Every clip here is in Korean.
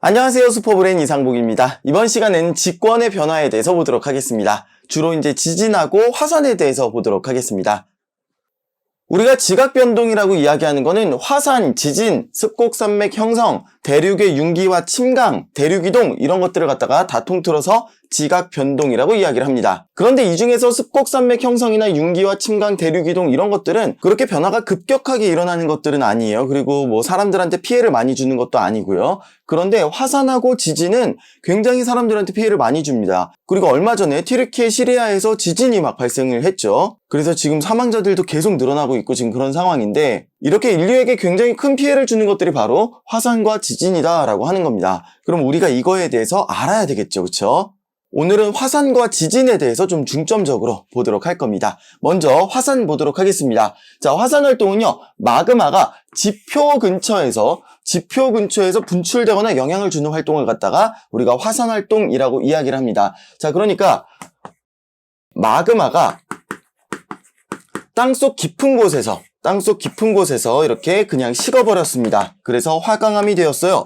안녕하세요. 슈퍼브레인 이상복입니다. 이번 시간에는 직권의 변화에 대해서 보도록 하겠습니다. 주로 이제 지진하고 화산에 대해서 보도록 하겠습니다. 우리가 지각변동이라고 이야기하는 거는 화산, 지진, 습곡산맥 형성, 대륙의 융기와 침강, 대륙이동 이런 것들을 갖다가 다 통틀어서 지각변동이라고 이야기를 합니다. 그런데 이 중에서 습곡산맥 형성이나 융기와 침강, 대륙이동 이런 것들은 그렇게 변화가 급격하게 일어나는 것들은 아니에요. 그리고 뭐 사람들한테 피해를 많이 주는 것도 아니고요. 그런데 화산하고 지진은 굉장히 사람들한테 피해를 많이 줍니다. 그리고 얼마 전에 튀르키예 시리아에서 지진이 막 발생을 했죠. 그래서 지금 사망자들도 계속 늘어나고 있고 지금 그런 상황인데 이렇게 인류에게 굉장히 큰 피해를 주는 것들이 바로 화산과 지진이다 라고 하는 겁니다. 그럼 우리가 이거에 대해서 알아야 되겠죠, 그렇죠? 오늘은 화산과 지진에 대해서 좀 중점적으로 보도록 할 겁니다. 먼저 화산 보도록 하겠습니다. 자, 화산 활동은요, 마그마가 지표 근처에서 분출되거나 영향을 주는 활동을 갖다가 우리가 화산 활동이라고 이야기를 합니다. 자, 그러니까 마그마가 땅속 깊은 곳에서 이렇게 그냥 식어버렸습니다. 그래서 화강암이 되었어요.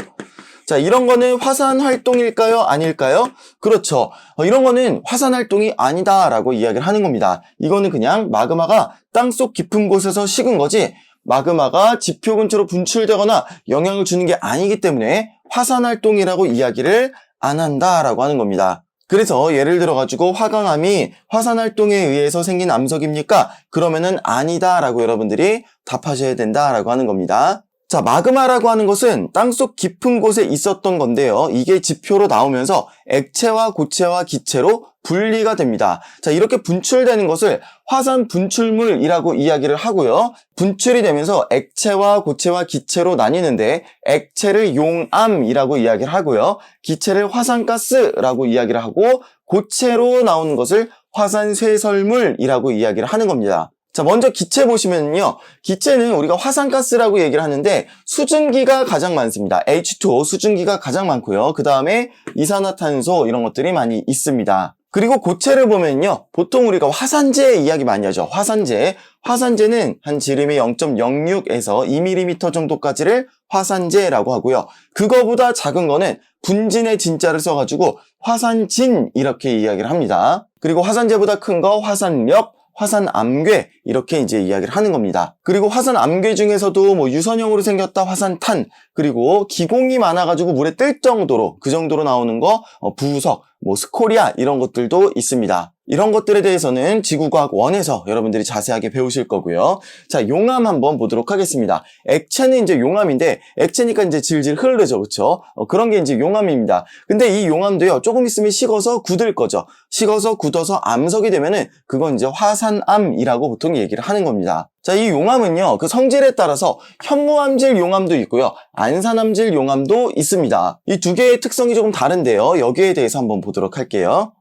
자, 이런 거는 화산 활동일까요? 아닐까요? 그렇죠. 이런 거는 화산 활동이 아니다라고 이야기를 하는 겁니다. 이거는 그냥 마그마가 땅속 깊은 곳에서 식은 거지 마그마가 지표 근처로 분출되거나 영향을 주는 게 아니기 때문에 화산 활동이라고 이야기를 안 한다라고 하는 겁니다. 그래서 예를 들어가지고 화강암이 화산 활동에 의해서 생긴 암석입니까? 그러면은 아니다라고 여러분들이 답하셔야 된다라고 하는 겁니다. 자, 마그마라고 하는 것은 땅속 깊은 곳에 있었던 건데요. 이게 지표로 나오면서 액체와 고체와 기체로 분리가 됩니다. 자, 이렇게 분출되는 것을 화산 분출물이라고 이야기를 하고요. 분출이 되면서 액체와 고체와 기체로 나뉘는데 액체를 용암이라고 이야기를 하고요. 기체를 화산가스라고 이야기를 하고 고체로 나오는 것을 화산쇄설물이라고 이야기를 하는 겁니다. 자, 먼저 기체 보시면요. 기체는 우리가 화산가스라고 얘기를 하는데 수증기가 가장 많습니다. H2O 수증기가 가장 많고요. 그 다음에 이산화탄소 이런 것들이 많이 있습니다. 그리고 고체를 보면요. 보통 우리가 화산재 이야기 많이 하죠. 화산재는 한 지름이 0.06에서 2mm 정도까지를 화산재라고 하고요. 그거보다 작은 거는 분진의 진자를 써가지고 화산진 이렇게 이야기를 합니다. 그리고 화산재보다 큰 거 화산력, 화산암괴 이렇게 이제 이야기를 하는 겁니다. 그리고 화산암괴 중에서도 뭐 유선형으로 생겼다 화산탄, 그리고 기공이 많아가지고 물에 뜰 정도로 그 정도로 나오는 거 부석, 뭐 스코리아 이런 것들도 있습니다. 이런 것들에 대해서는 지구과학 1에서 여러분들이 자세하게 배우실 거고요. 자, 용암 한번 보도록 하겠습니다. 액체는 이제 용암인데 액체니까 이제 질질 흐르죠, 그렇죠? 그런 게 이제 용암입니다. 근데 이 용암도요, 조금 있으면 식어서 굳을 거죠. 식어서 굳어서 암석이 되면은 그건 이제 화산암이라고 보통 얘기를 하는 겁니다. 자, 이 용암은요, 그 성질에 따라서 현무암질 용암도 있고요, 안산암질 용암도 있습니다. 이 두 개의 특성이 조금 다른데요. 여기에 대해서 한번 보도록 할게요.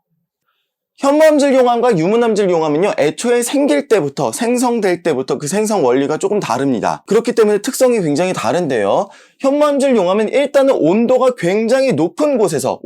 현무암질 용암과 유문암질 용암은요, 애초에 생길 때부터, 생성될 때부터 그 생성 원리가 조금 다릅니다. 그렇기 때문에 특성이 굉장히 다른데요. 현무암질 용암은 일단은 온도가 굉장히 높은 곳에서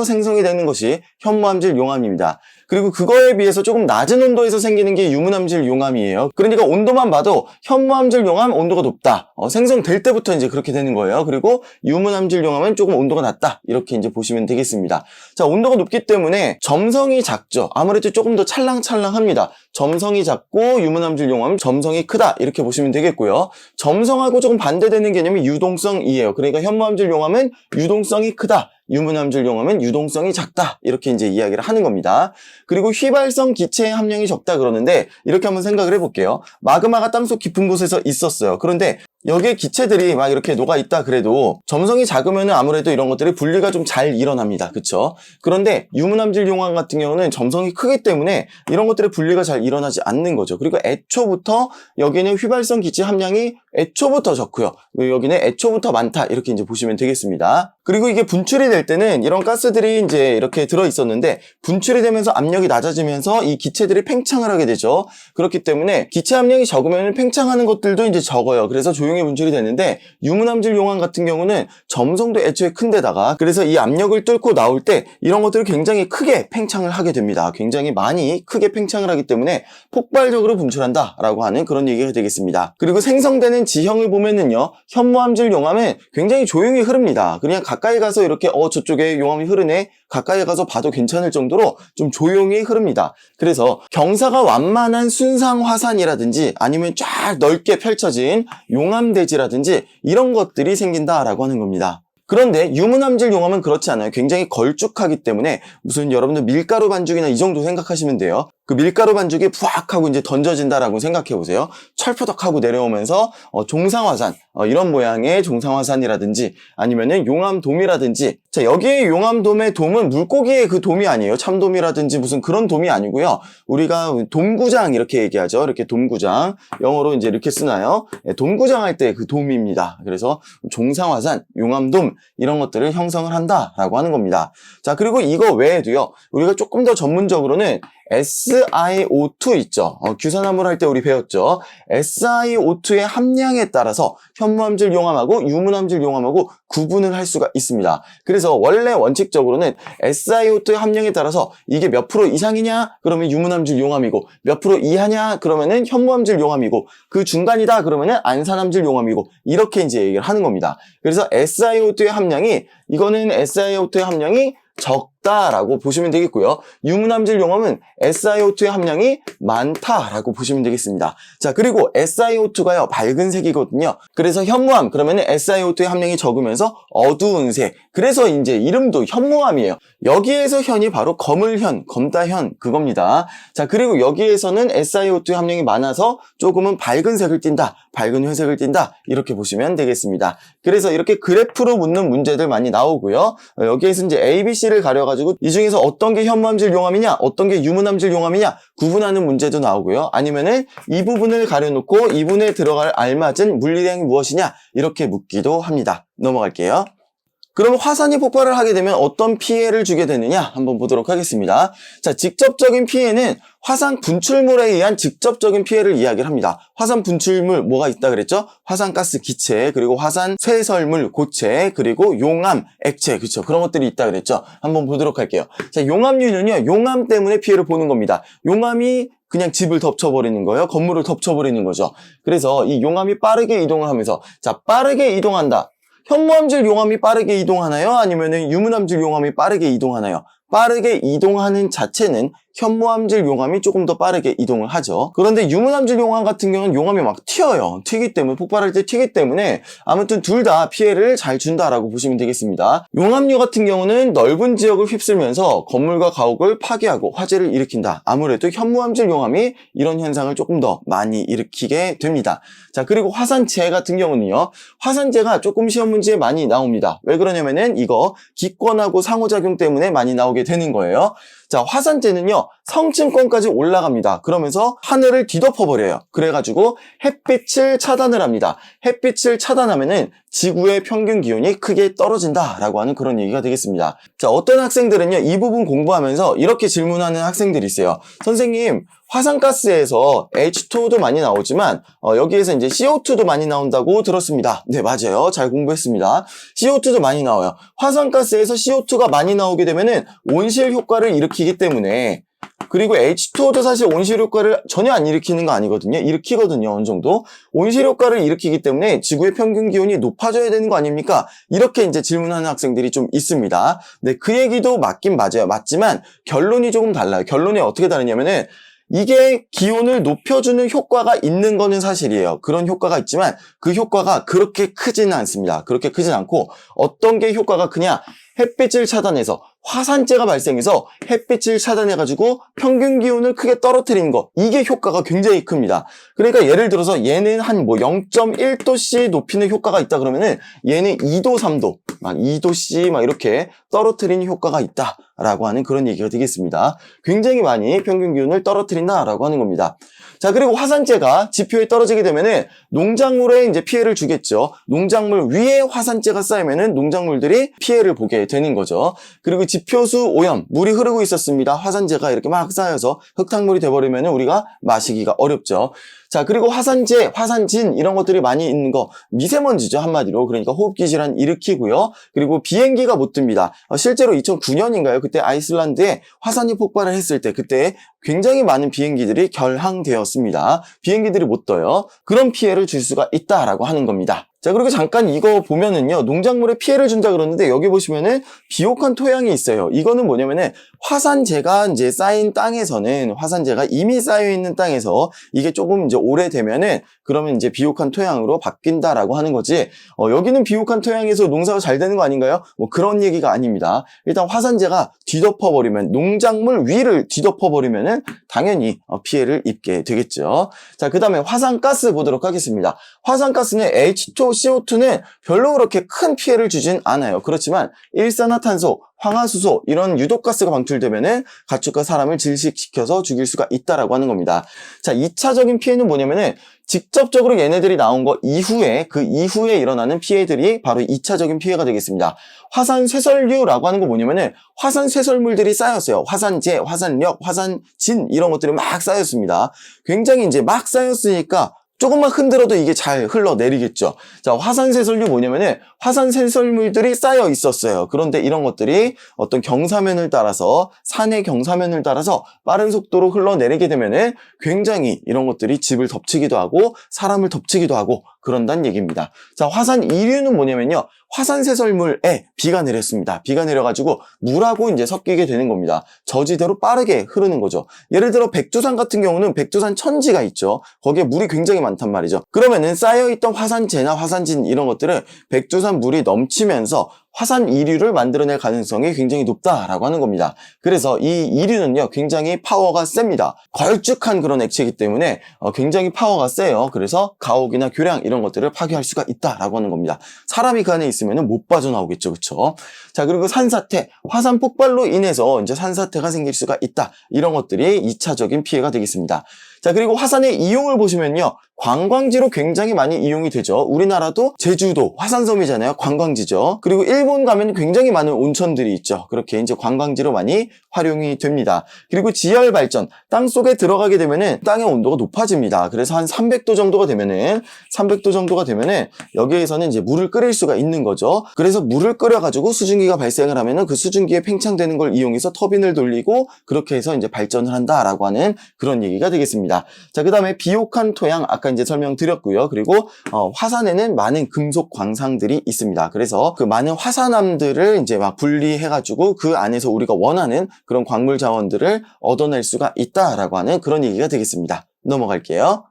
생성이 되는 것이 현무암질 용암입니다. 그리고 그거에 비해서 조금 낮은 온도에서 생기는 게 유문암질 용암이에요. 그러니까 온도만 봐도 현무암질 용암 온도가 높다. 생성될 때부터 이제 그렇게 되는 거예요. 그리고 유문암질 용암은 조금 온도가 낮다. 이렇게 이제 보시면 되겠습니다. 자, 온도가 높기 때문에 점성이 작죠. 아무래도 조금 더 찰랑찰랑합니다. 점성이 작고 유문암질 용암은 점성이 크다. 이렇게 보시면 되겠고요. 점성하고 조금 반대되는 개념이 유동성이에요. 그러니까 현무암질 용암은 유동성이 크다. 유문암질 용암은 유동성이 작다. 이렇게 이제 이야기를 하는 겁니다. 그리고 휘발성 기체의 함량이 적다 그러는데 이렇게 한번 생각을 해볼게요. 마그마가 땅속 깊은 곳에서 있었어요. 그런데 여기에 기체들이 막 이렇게 녹아있다 그래도 점성이 작으면 아무래도 이런 것들이 분리가 좀 잘 일어납니다. 그쵸? 그런데 유문암질 용암 같은 경우는 점성이 크기 때문에 이런 것들의 분리가 잘 일어나지 않는 거죠. 그리고 애초부터 여기는 휘발성 기체 함량이 애초부터 적고요. 여기는 애초부터 많다. 이렇게 이제 보시면 되겠습니다. 그리고 이게 분출이 될 때는 이런 가스들이 이제 이렇게 들어있었는데 분출이 되면서 압력이 낮아지면서 이 기체들이 팽창을 하게 되죠. 그렇기 때문에 기체 함량이 적으면 팽창하는 것들도 이제 적어요. 그래서 조용히 조용히 분출이 되는데 유문암질 용암 같은 경우는 점성도 애초에 큰데다가 그래서 이 압력을 뚫고 나올 때 이런 것들을 굉장히 크게 팽창을 하게 됩니다. 굉장히 많이 크게 팽창을 하기 때문에 폭발적으로 분출한다 라고 하는 그런 얘기가 되겠습니다. 그리고 생성되는 지형을 보면은요, 현무암질 용암은 굉장히 조용히 흐릅니다. 그냥 가까이 가서 이렇게 저쪽에 용암이 흐르네, 가까이 가서 봐도 괜찮을 정도로 좀 조용히 흐릅니다. 그래서 경사가 완만한 순상 화산이라든지 아니면 쫙 넓게 펼쳐진 용암대지라든지 이런 것들이 생긴다라고 하는 겁니다. 그런데 유문암질 용암은 그렇지 않아요. 굉장히 걸쭉하기 때문에 무슨 여러분들 밀가루 반죽이나 이 정도 생각하시면 돼요. 그 밀가루 반죽이 푸악 하고 이제 던져진다라고 생각해 보세요. 철푸덕 하고 내려오면서 종상화산, 이런 모양의 종상화산이라든지 아니면은 용암돔이라든지, 자, 여기에 용암돔의 돔은 물고기의 그 돔이 아니에요. 참돔이라든지 무슨 그런 돔이 아니고요. 우리가 돔구장 이렇게 얘기하죠. 이렇게 돔구장, 영어로 이제 이렇게 쓰나요? 돔구장 할 때 그 돔입니다. 그래서 종상화산, 용암돔 이런 것들을 형성을 한다라고 하는 겁니다. 자, 그리고 이거 외에도요, 우리가 조금 더 전문적으로는 SiO2 있죠. 규산화물 할 때 우리 배웠죠. SiO2의 함량에 따라서 현무암질 용암하고 유문암질 용암하고 구분을 할 수가 있습니다. 그래서 원래 원칙적으로는 SiO2의 함량에 따라서 이게 몇 프로 이상이냐? 그러면 유문암질 용암이고, 몇 프로 이하냐? 그러면은 현무암질 용암이고, 그 중간이다? 그러면은 안산암질 용암이고, 이렇게 이제 얘기를 하는 겁니다. 그래서 SiO2의 함량이, 이거는 SiO2의 함량이 적다라고 보시면 되겠고요. 유문암질 용암은 SiO2의 함량이 많다라고 보시면 되겠습니다. 자, 그리고 SiO2가요, 밝은 색이거든요. 그래서 현무암, 그러면은 SiO2의 함량이 적으면서 어두운 색. 그래서 이제 이름도 현무암이에요. 여기에서 현이 바로 거물현, 검다현 그겁니다. 자, 그리고 여기에서는 SiO2의 함량이 많아서 조금은 밝은 색을 띈다, 밝은 회색을 띈다, 이렇게 보시면 되겠습니다. 그래서 이렇게 그래프로 묻는 문제들 많이 나오고요. 여기에서 이제 A, B, C를 가려가지고 이 중에서 어떤 게 현무암질 용암이냐, 어떤 게 유문암질 용암이냐 구분하는 문제도 나오고요. 아니면은 이 부분을 가려놓고 이 부분에 들어갈 알맞은 물리량이 무엇이냐 이렇게 묻기도 합니다. 넘어갈게요. 그럼 화산이 폭발을 하게 되면 어떤 피해를 주게 되느냐 한번 보도록 하겠습니다. 자, 직접적인 피해는 화산 분출물에 의한 직접적인 피해를 이야기를 합니다. 화산 분출물 뭐가 있다 그랬죠? 화산가스 기체, 그리고 화산 쇠설물 고체, 그리고 용암 액체, 그렇죠? 그런 것들이 있다 그랬죠? 한번 보도록 할게요. 자, 용암류는요, 용암 때문에 피해를 보는 겁니다. 용암이 그냥 집을 덮쳐버리는 거예요. 건물을 덮쳐버리는 거죠. 그래서 이 용암이 빠르게 이동을 하면서, 자, 빠르게 이동한다. 현무암질 용암이 빠르게 이동하나요? 아니면은 유문암질 용암이 빠르게 이동하나요? 빠르게 이동하는 자체는 현무암질 용암이 조금 더 빠르게 이동을 하죠. 그런데 유문암질 용암 같은 경우는 용암이 막 튀어요. 튀기 때문에, 폭발할 때 튀기 때문에 아무튼 둘 다 피해를 잘 준다라고 보시면 되겠습니다. 용암류 같은 경우는 넓은 지역을 휩쓸면서 건물과 가옥을 파괴하고 화재를 일으킨다. 아무래도 현무암질 용암이 이런 현상을 조금 더 많이 일으키게 됩니다. 자, 그리고 화산재 같은 경우는요, 화산재가 조금 시험 문제에 많이 나옵니다. 왜 그러냐면은 이거 기권하고 상호작용 때문에 많이 나오게 되는 거예요. 자, 화산재는요, 성층권까지 올라갑니다. 그러면서 하늘을 뒤덮어버려요. 그래가지고 햇빛을 차단을 합니다. 햇빛을 차단하면은 지구의 평균 기온이 크게 떨어진다라고 하는 그런 얘기가 되겠습니다. 자, 어떤 학생들은요, 이 부분 공부하면서 이렇게 질문하는 학생들이 있어요. 선생님, 화산가스에서 H2O도 많이 나오지만 여기에서 이제 CO2도 많이 나온다고 들었습니다. 네, 맞아요. 잘 공부했습니다. CO2도 많이 나와요. 화산가스에서 CO2가 많이 나오게 되면은 온실 효과를 일으키기 때문에, 그리고 H2O도 사실 온실 효과를 전혀 안 일으키는 거 아니거든요. 일으키거든요, 어느 정도. 온실 효과를 일으키기 때문에 지구의 평균 기온이 높아져야 되는 거 아닙니까? 이렇게 이제 질문하는 학생들이 좀 있습니다. 네, 그 얘기도 맞긴 맞아요. 맞지만 결론이 조금 달라요. 결론이 어떻게 다르냐면은, 이게 기온을 높여주는 효과가 있는 거는 사실이에요. 그런 효과가 있지만 그 효과가 그렇게 크지는 않습니다. 그렇게 크진 않고, 어떤 게 효과가 크냐? 햇빛을 차단해서, 화산재가 발생해서 햇빛을 차단해가지고 평균 기온을 크게 떨어뜨리는 거, 이게 효과가 굉장히 큽니다. 그러니까 예를 들어서 얘는 한 0.1도씨 높이는 효과가 있다 그러면은 얘는 2도, 3도, 막 2도씨 막 이렇게 떨어뜨리는 효과가 있다라고 하는 그런 얘기가 되겠습니다. 굉장히 많이 평균 기온을 떨어뜨린다라고 하는 겁니다. 자, 그리고 화산재가 지표에 떨어지게 되면은 농작물에 이제 피해를 주겠죠. 농작물 위에 화산재가 쌓이면은 농작물들이 피해를 보게 되는 거죠. 그리고 지표수 오염, 물이 흐르고 있었습니다. 화산재가 이렇게 막 쌓여서 흙탕물이 돼버리면은 우리가 마시기가 어렵죠. 자, 그리고 화산재, 화산진 이런 것들이 많이 있는 거 미세먼지죠, 한마디로. 그러니까 호흡기 질환 일으키고요. 그리고 비행기가 못 뜹니다. 실제로 2009년인가요? 그때 아이슬란드에 화산이 폭발을 했을 때 그때 굉장히 많은 비행기들이 결항되었습니다. 비행기들이 못 떠요. 그런 피해를 줄 수가 있다라고 하는 겁니다. 자, 그리고 잠깐 이거 보면은요, 농작물에 피해를 준다 그러는데 여기 보시면은 비옥한 토양이 있어요. 이거는 뭐냐면은 화산재가 이제 쌓인 땅에서는 화산재가 이미 쌓여 있는 땅에서 이게 조금 이제 오래되면은 그러면 이제 비옥한 토양으로 바뀐다라고 하는 거지. 여기는 비옥한 토양에서 농사가 잘 되는 거 아닌가요? 뭐 그런 얘기가 아닙니다. 일단 화산재가 뒤덮어버리면 농작물 위를 뒤덮어버리면은 당연히 피해를 입게 되겠죠. 자, 그 다음에 화산가스 보도록 하겠습니다. 화산가스는 H2O, CO2는 별로 그렇게 큰 피해를 주진 않아요. 그렇지만 일산화탄소, 황화수소 이런 유독가스가 방출되면은 가축과 사람을 질식시켜서 죽일 수가 있다라고 하는 겁니다. 자, 2차적인 피해는 뭐냐면은 직접적으로 얘네들이 나온 거 이후에 그 이후에 일어나는 피해들이 바로 2차적인 피해가 되겠습니다. 화산쇄설류라고 하는 거 뭐냐면은 화산쇄설물들이 쌓였어요. 화산재, 화산력, 화산진 이런 것들이 막 쌓였습니다. 굉장히 이제 막 쌓였으니까 조금만 흔들어도 이게 잘 흘러내리겠죠. 자, 화산쇄설류 뭐냐면은 화산쇄설물들이 쌓여 있었어요. 그런데 이런 것들이 어떤 경사면을 따라서 산의 경사면을 따라서 빠른 속도로 흘러내리게 되면은 굉장히 이런 것들이 집을 덮치기도 하고 사람을 덮치기도 하고 그런다는 얘기입니다. 자, 화산 이류는 뭐냐면요. 화산쇄설물에 비가 내렸습니다. 비가 내려가지고 물하고 이제 섞이게 되는 겁니다. 저지대로 빠르게 흐르는 거죠. 예를 들어 백두산 같은 경우는 백두산 천지가 있죠. 거기에 물이 굉장히 많단 말이죠. 그러면은 쌓여있던 화산재나 화산진 이런 것들은 백두산 물이 넘치면서 화산 이류를 만들어낼 가능성이 굉장히 높다라고 하는 겁니다. 그래서 이 이류는요, 굉장히 파워가 셉니다. 걸쭉한 그런 액체이기 때문에 굉장히 파워가 세요. 그래서 가옥이나 교량 이런 것들을 파괴할 수가 있다라고 하는 겁니다. 사람이 그 안에 있으면 못 빠져나오겠죠, 그렇죠? 자, 그리고 산사태, 화산 폭발로 인해서 이제 산사태가 생길 수가 있다. 이런 것들이 2차적인 피해가 되겠습니다. 자, 그리고 화산의 이용을 보시면요. 관광지로 굉장히 많이 이용이 되죠. 우리나라도 제주도, 화산섬이잖아요. 관광지죠. 그리고 일본 가면 굉장히 많은 온천들이 있죠. 그렇게 이제 관광지로 많이 활용이 됩니다. 그리고 지열 발전, 땅 속에 들어가게 되면은 땅의 온도가 높아집니다. 그래서 한 300도 정도가 되면은 여기에서는 이제 물을 끓일 수가 있는 거죠. 그래서 물을 끓여가지고 수증기가 발생을 하면은 그 수증기에 팽창되는 걸 이용해서 터빈을 돌리고 그렇게 해서 이제 발전을 한다라고 하는 그런 얘기가 되겠습니다. 자, 그 다음에 비옥한 토양, 아까 이제 설명드렸고요. 그리고 화산에는 많은 금속 광산들이 있습니다. 그래서 그 많은 화산암들을 이제 막 분리해가지고 그 안에서 우리가 원하는 그런 광물 자원들을 얻어낼 수가 있다라고 하는 그런 얘기가 되겠습니다. 넘어갈게요.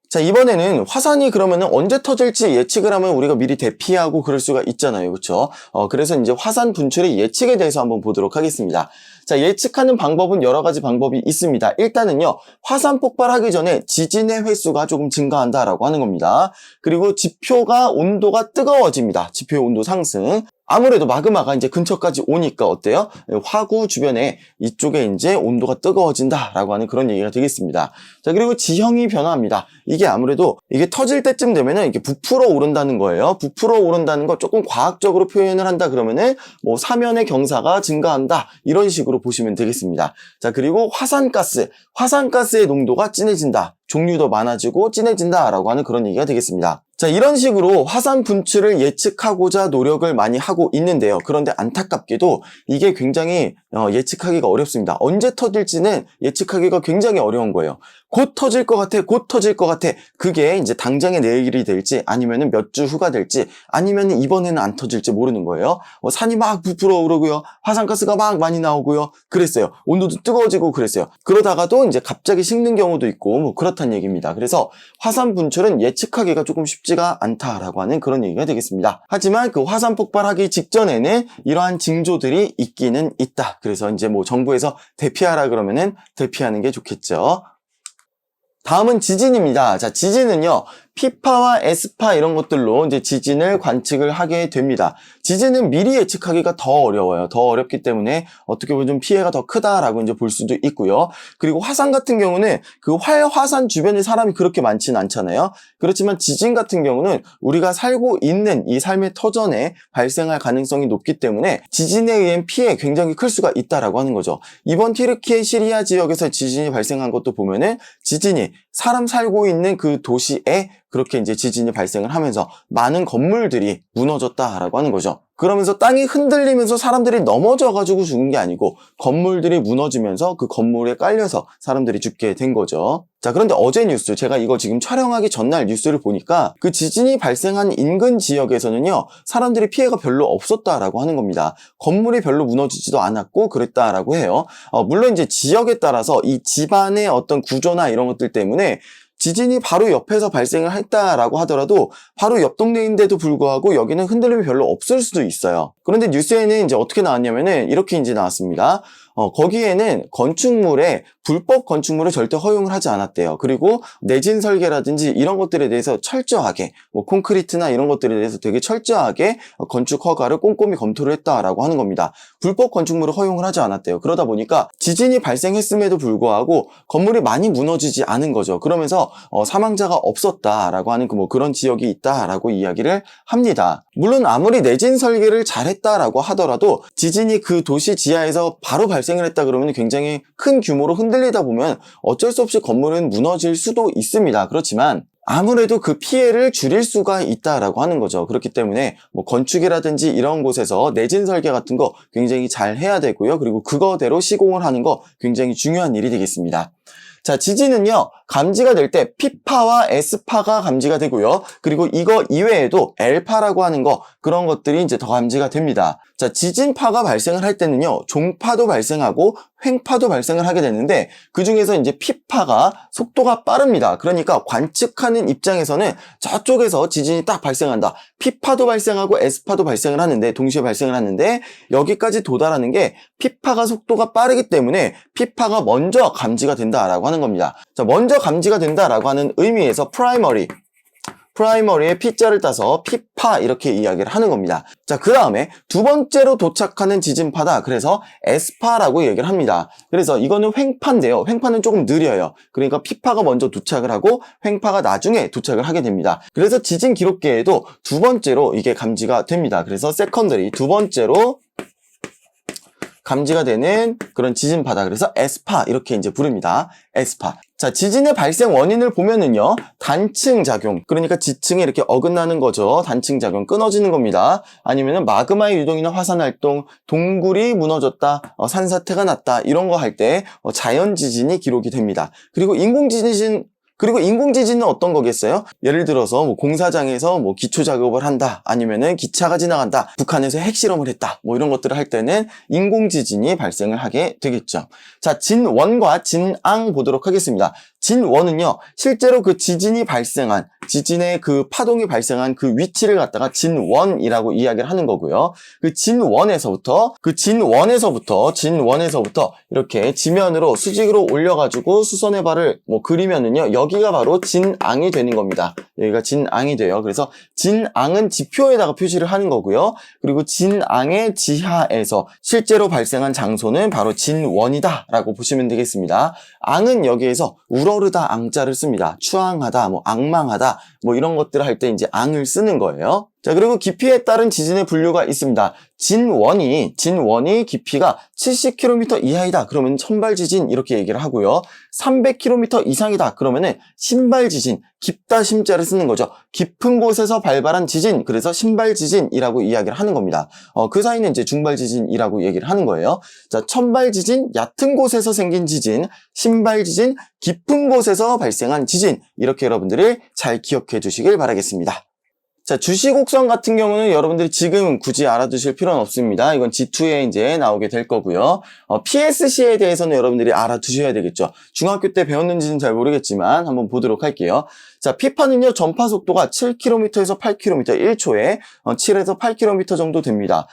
자, 이번에는 화산이 그러면은 언제 터질지 예측을 하면 우리가 미리 대피하고 그럴 수가 있잖아요. 그렇죠? 그래서 이제 화산 분출의 예측에 대해서 한번 보도록 하겠습니다. 자, 예측하는 방법은 여러 가지 방법이 있습니다. 일단은요, 화산 폭발하기 전에 지진의 횟수가 조금 증가한다라고 하는 겁니다. 그리고 지표가 온도가 뜨거워집니다. 지표의 온도 상승. 아무래도 마그마가 이제 근처까지 오니까 어때요? 화구 주변에 이쪽에 이제 온도가 뜨거워진다라고 하는 그런 얘기가 되겠습니다. 자, 그리고 지형이 변화합니다. 이게 아무래도 이게 터질 때쯤 되면은 이게 부풀어 오른다는 거예요. 부풀어 오른다는 거 조금 과학적으로 표현을 한다 그러면은 뭐 사면의 경사가 증가한다 이런 식으로 보시면 되겠습니다. 자, 그리고 화산가스의 농도가 진해진다. 종류도 많아지고 진해진다라고 하는 그런 얘기가 되겠습니다. 자, 이런 식으로 화산 분출을 예측하고자 노력을 많이 하고 있는데요. 그런데 안타깝게도 이게 굉장히 예측하기가 어렵습니다. 언제 터질지는 예측하기가 굉장히 어려운 거예요. 곧 터질 것 같아, 곧 터질 것 같아. 그게 이제 당장의 내일이 될지 아니면은 몇 주 후가 될지 아니면은 이번에는 안 터질지 모르는 거예요. 산이 막 부풀어 오르고요. 화산가스가 막 많이 나오고요. 그랬어요. 온도도 뜨거워지고 그랬어요. 그러다가도 이제 갑자기 식는 경우도 있고 뭐 그렇다는 얘기입니다. 그래서 화산 분출은 예측하기가 조금 쉽지가 않다라고 하는 그런 얘기가 되겠습니다. 하지만 그 화산 폭발하기 직전에는 이러한 징조들이 있기는 있다. 그래서 이제 뭐 정부에서 대피하라 그러면은 대피하는 게 좋겠죠. 다음은 지진입니다. 자, 지진은요, P파와 S파 이런 것들로 이제 지진을 관측을 하게 됩니다. 지진은 미리 예측하기가 더 어려워요. 더 어렵기 때문에 어떻게 보면 좀 피해가 더 크다라고 이제 볼 수도 있고요. 그리고 화산 같은 경우는 그 활화산 주변에 사람이 그렇게 많지는 않잖아요. 그렇지만 지진 같은 경우는 우리가 살고 있는 이 삶의 터전에 발생할 가능성이 높기 때문에 지진에 의한 피해 굉장히 클 수가 있다라고 하는 거죠. 이번 튀르키예 시리아 지역에서 지진이 발생한 것도 보면은 지진이 사람 살고 있는 그 도시에 그렇게 이제 지진이 발생을 하면서 많은 건물들이 무너졌다라고 하는 거죠. 그러면서 땅이 흔들리면서 사람들이 넘어져가지고 죽은 게 아니고 건물들이 무너지면서 그 건물에 깔려서 사람들이 죽게 된 거죠. 자, 그런데 어제 뉴스, 제가 이거 지금 촬영하기 전날 뉴스를 보니까 그 지진이 발생한 인근 지역에서는요, 사람들이 피해가 별로 없었다라고 하는 겁니다. 건물이 별로 무너지지도 않았고 그랬다라고 해요. 물론 이제 지역에 따라서 이 집안의 어떤 구조나 이런 것들 때문에 지진이 바로 옆에서 발생을 했다라고 하더라도 바로 옆 동네인데도 불구하고 여기는 흔들림이 별로 없을 수도 있어요. 그런데 뉴스에는 이제 어떻게 나왔냐면은 이렇게 이제 나왔습니다. 거기에는 건축물에 불법 건축물을 절대 허용을 하지 않았대요. 그리고 내진 설계라든지 이런 것들에 대해서 철저하게 콘크리트나 이런 것들에 대해서 되게 철저하게 건축 허가를 꼼꼼히 검토를 했다라고 하는 겁니다. 불법 건축물을 허용을 하지 않았대요. 그러다 보니까 지진이 발생했음에도 불구하고 건물이 많이 무너지지 않은 거죠. 그러면서 사망자가 없었다라고 하는 그런 지역이 있다라고 이야기를 합니다. 물론 아무리 내진 설계를 잘했다라고 하더라도 지진이 그 도시 지하에서 바로 발생을 했다 그러면 굉장히 큰 규모로 흔들리다 보면 어쩔 수 없이 건물은 무너질 수도 있습니다. 그렇지만 아무래도 그 피해를 줄일 수가 있다라고 하는 거죠. 그렇기 때문에 건축이라든지 이런 곳에서 내진 설계 같은 거 굉장히 잘 해야 되고요. 그리고 그거대로 시공을 하는 거 굉장히 중요한 일이 되겠습니다. 자, 지진은요, 감지가 될 때 P파와 S파가 감지가 되고요. 그리고 이거 이외에도 L파라고 하는 거, 그런 것들이 이제 더 감지가 됩니다. 자, 지진파가 발생을 할 때는요, 종파도 발생하고 횡파도 발생을 하게 되는데, 그 중에서 이제 P파가 속도가 빠릅니다. 그러니까 관측하는 입장에서는 저쪽에서 지진이 딱 발생한다. P파도 발생하고 S파도 발생을 하는데, 동시에 발생을 하는데, 여기까지 도달하는 게 P파가 속도가 빠르기 때문에 P파가 먼저 감지가 된다라고 하는 겁니다. 자, 먼저 감지가 된다라고 하는 의미에서 프라이머리의 P자를 따서 P파 이렇게 이야기를 하는 겁니다. 자, 그 다음에 두 번째로 도착하는 지진파다. 그래서 S파라고 얘기를 합니다. 그래서 이거는 횡파인데요. 횡파는 조금 느려요. 그러니까 P파가 먼저 도착을 하고 횡파가 나중에 도착을 하게 됩니다. 그래서 지진 기록계에도 두 번째로 이게 감지가 됩니다. 그래서 세컨더리 두 번째로 감지가 되는 그런 지진파다. 그래서 S파 이렇게 이제 부릅니다. S파. 자, 지진의 발생 원인을 보면은요, 단층 작용, 그러니까 지층에 이렇게 어긋나는 거죠. 단층 작용, 끊어지는 겁니다. 아니면은 마그마의 유동이나 화산 활동, 동굴이 무너졌다, 산사태가 났다, 이런 거 할 때 자연 지진이 기록이 됩니다. 그리고 인공지진은 어떤 거겠어요? 예를 들어서 공사장에서 기초 작업을 한다, 아니면은 기차가 지나간다, 북한에서 핵실험을 했다, 이런 것들을 할 때는 인공지진이 발생을 하게 되겠죠. 자, 진원과 진앙 보도록 하겠습니다. 진원은요, 실제로 그 지진이 발생한, 지진의 그 파동이 발생한 그 위치를 갖다가 진원이라고 이야기를 하는 거고요. 그 진원에서부터 이렇게 지면으로 수직으로 올려가지고 수선의 발을 그리면은요, 여기가 바로 진앙이 되는 겁니다. 여기가 진앙이 돼요. 그래서 진앙은 지표에다가 표시를 하는 거고요. 그리고 진앙의 지하에서 실제로 발생한 장소는 바로 진원이다 라고 보시면 되겠습니다. 앙은 여기에서 우러르다 앙자를 씁니다. 추앙하다, 앙망하다, 이런 것들을 할 때 이제 앙을 쓰는 거예요. 자, 그리고 깊이에 따른 지진의 분류가 있습니다. 진원이 깊이가 70km 이하이다. 그러면 천발 지진 이렇게 얘기를 하고요. 300km 이상이다. 그러면은 신발 지진, 깊다 심자를 쓰는 거죠. 깊은 곳에서 발발한 지진, 그래서 신발 지진이라고 이야기를 하는 겁니다. 그 사이는 이제 중발 지진이라고 얘기를 하는 거예요. 자, 천발 지진, 얕은 곳에서 생긴 지진, 신발 지진, 깊은 곳에서 발생한 지진, 이렇게 여러분들이 잘 기억해 주시길 바라겠습니다. 자, 주시곡선 같은 경우는 여러분들이 지금 굳이 알아두실 필요는 없습니다. 이건 G2에 이제 나오게 될 거고요. PSC에 대해서는 여러분들이 알아두셔야 되겠죠. 중학교 때 배웠는지는 잘 모르겠지만 한번 보도록 할게요. 자, 피파는요, 전파 속도가 7km에서 8km, 1초에 7에서 8km 정도 됩니다.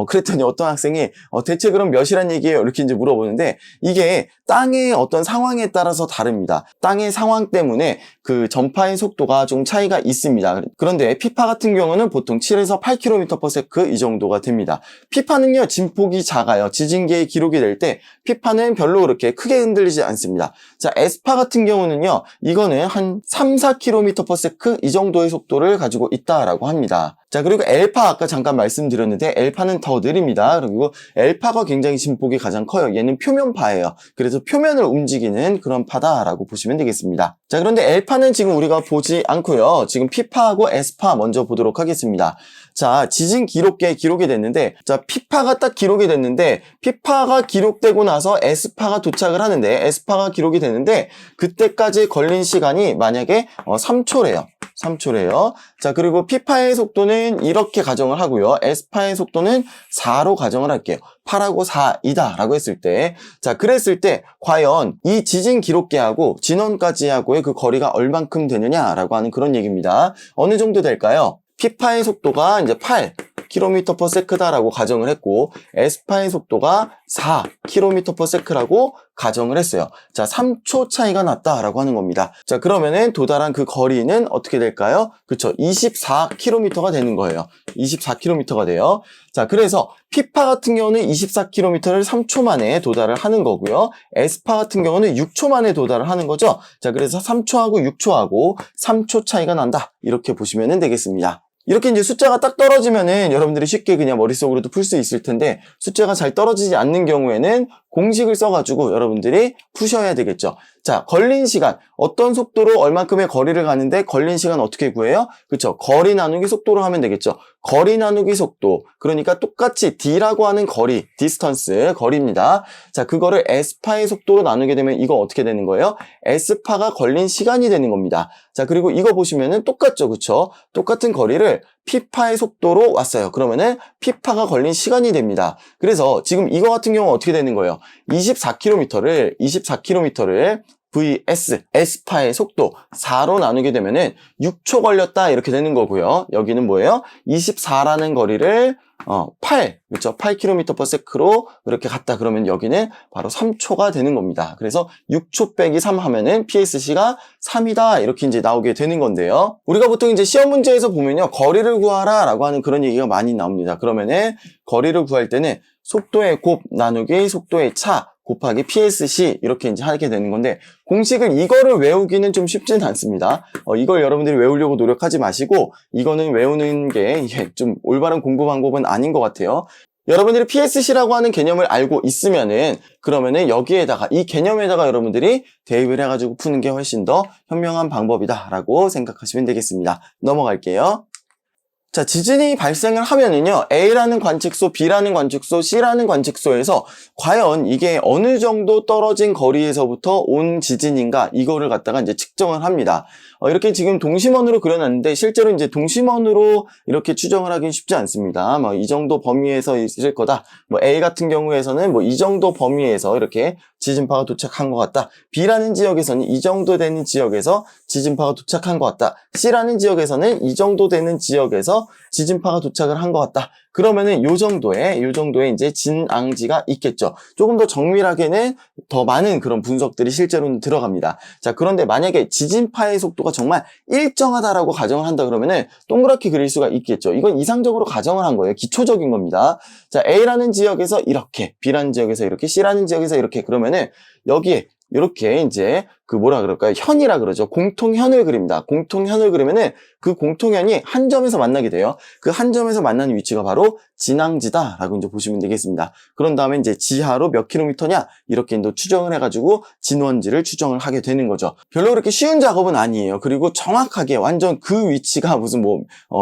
그랬더니 어떤 학생이 대체 그럼 몇이란 얘기예요? 이렇게 이제 물어보는데, 이게 땅의 어떤 상황에 따라서 다릅니다. 땅의 상황 때문에 그 전파의 속도가 좀 차이가 있습니다. 그런데 피파 같은 경우는 보통 7에서 8km/s 이 정도가 됩니다. 피파는요, 진폭이 작아요. 지진계에 기록이 될 때 피파는 별로 그렇게 크게 흔들리지 않습니다. 자, 에스파 같은 경우는요, 이거는 한 3, 4km/s 이 정도의 속도를 가지고 있다라고 합니다. 자, 그리고 엘파 아까 잠깐 말씀드렸는데 엘파는 더 느립니다. 그리고 엘파가 굉장히 진폭이 가장 커요. 얘는 표면파예요. 그래서 표면을 움직이는 그런 파다라고 보시면 되겠습니다. 자, 그런데 엘파는 지금 우리가 보지 않고요. 지금 피파하고 에스파 먼저 보도록 하겠습니다. 자, 지진 기록계에 기록이 됐는데, 자, 피파가 딱 기록이 됐는데, 피파가 기록되고 나서 에스파가 도착을 하는데, 에스파가 기록이 되는데, 그때까지 걸린 시간이 만약에 3초래요. 3초래요. 자, 그리고 피파의 속도는 이렇게 가정을 하고요. 에스파의 속도는 4로 가정을 할게요. 8하고 4이다 라고 했을 때, 자, 그랬을 때 과연 이 지진 기록계하고 진원까지하고의 그 거리가 얼만큼 되느냐라고 하는 그런 얘기입니다. 어느 정도 될까요? 피파의 속도가 이제 8km/s다라고 가정을 했고, 에스파의 속도가 4km/s라고 가정을 했어요. 자, 3초 차이가 났다라고 하는 겁니다. 자, 그러면은 도달한 그 거리는 어떻게 될까요? 그쵸, 24km가 되는 거예요. 24km가 돼요. 자, 그래서 피파 같은 경우는 24km를 3초 만에 도달을 하는 거고요. 에스파 같은 경우는 6초 만에 도달을 하는 거죠. 자, 그래서 3초하고 6초하고 3초 차이가 난다. 이렇게 보시면 되겠습니다. 이렇게 이제 숫자가 딱 떨어지면은 여러분들이 쉽게 그냥 머릿속으로도 풀 수 있을 텐데, 숫자가 잘 떨어지지 않는 경우에는 공식을 써가지고 여러분들이 푸셔야 되겠죠. 자, 걸린 시간, 어떤 속도로 얼만큼의 거리를 가는데 걸린 시간 어떻게 구해요? 그쵸, 거리 나누기 속도로 하면 되겠죠. 거리 나누기 속도, 그러니까 똑같이 D라고 하는 거리, 디스턴스, 거리입니다. 자, 그거를 에스파의 속도로 나누게 되면 이거 어떻게 되는 거예요? 에스파가 걸린 시간이 되는 겁니다. 자, 그리고 이거 보시면은 똑같죠, 그쵸? 똑같은 거리를 피파의 속도로 왔어요. 그러면은 피파가 걸린 시간이 됩니다. 그래서 지금 이거 같은 경우는 어떻게 되는 거예요? 24km를 vs 에스파의 속도 4로 나누게 되면은 6초 걸렸다 이렇게 되는 거고요. 여기는 뭐예요? 24라는 거리를 8, 그렇죠? 8km/s로 이렇게 갔다 그러면 여기는 바로 3초가 되는 겁니다. 그래서 6초 빼기 3 하면은 PSC가 3이다 이렇게 이제 나오게 되는 건데요. 우리가 보통 이제 시험 문제에서 보면요, 거리를 구하라 라고 하는 그런 얘기가 많이 나옵니다. 그러면은 거리를 구할 때는 속도의 곱 나누기 속도의 차 곱하기 PSC 이렇게 이제 하게 되는 건데, 공식을 이거를 외우기는 좀 쉽지는 않습니다. 이걸 여러분들이 외우려고 노력하지 마시고, 이거는 외우는 게 이게 좀 올바른 공부 방법은 아닌 것 같아요. 여러분들이 PSC라고 하는 개념을 알고 있으면은, 그러면은 여기에다가 이 개념에다가 여러분들이 대입을 해가지고 푸는 게 훨씬 더 현명한 방법이다라고 생각하시면 되겠습니다. 넘어갈게요. 자, 지진이 발생을 하면은요, A라는 관측소, B라는 관측소, C라는 관측소에서 과연 이게 어느 정도 떨어진 거리에서부터 온 지진인가, 이거를 갖다가 이제 측정을 합니다. 이렇게 지금 동심원으로 그려놨는데, 실제로 이제 동심원으로 이렇게 추정을 하긴 쉽지 않습니다. 이 정도 범위에서 있을 거다. A 같은 경우에서는 이 정도 범위에서 이렇게 지진파가 도착한 것 같다. B라는 지역에서는 이 정도 되는 지역에서 지진파가 도착한 것 같다. C라는 지역에서는 이 정도 되는 지역에서 지진파가 도착을 한 것 같다. 그러면은 요 정도의 이제 진앙지가 있겠죠. 조금 더 정밀하게는 더 많은 그런 분석들이 실제로는 들어갑니다. 자, 그런데 만약에 지진파의 속도가 정말 일정하다라고 가정을 한다 그러면은 동그랗게 그릴 수가 있겠죠. 이건 이상적으로 가정을 한 거예요. 기초적인 겁니다. 자, A라는 지역에서 이렇게, B라는 지역에서 이렇게, C라는 지역에서 이렇게, 그러면은 여기에 이렇게 이제 그 뭐라 그럴까요? 현이라 그러죠. 공통현을 그립니다. 공통현을 그리면은 그 공통현이 한 점에서 만나게 돼요. 그 한 점에서 만나는 위치가 바로 진앙지다라고 이제 보시면 되겠습니다. 그런 다음에 이제 지하로 몇 킬로미터냐 이렇게 이제 추정을 해가지고 진원지를 추정을 하게 되는 거죠. 별로 그렇게 쉬운 작업은 아니에요. 그리고 정확하게 완전 그 위치가 무슨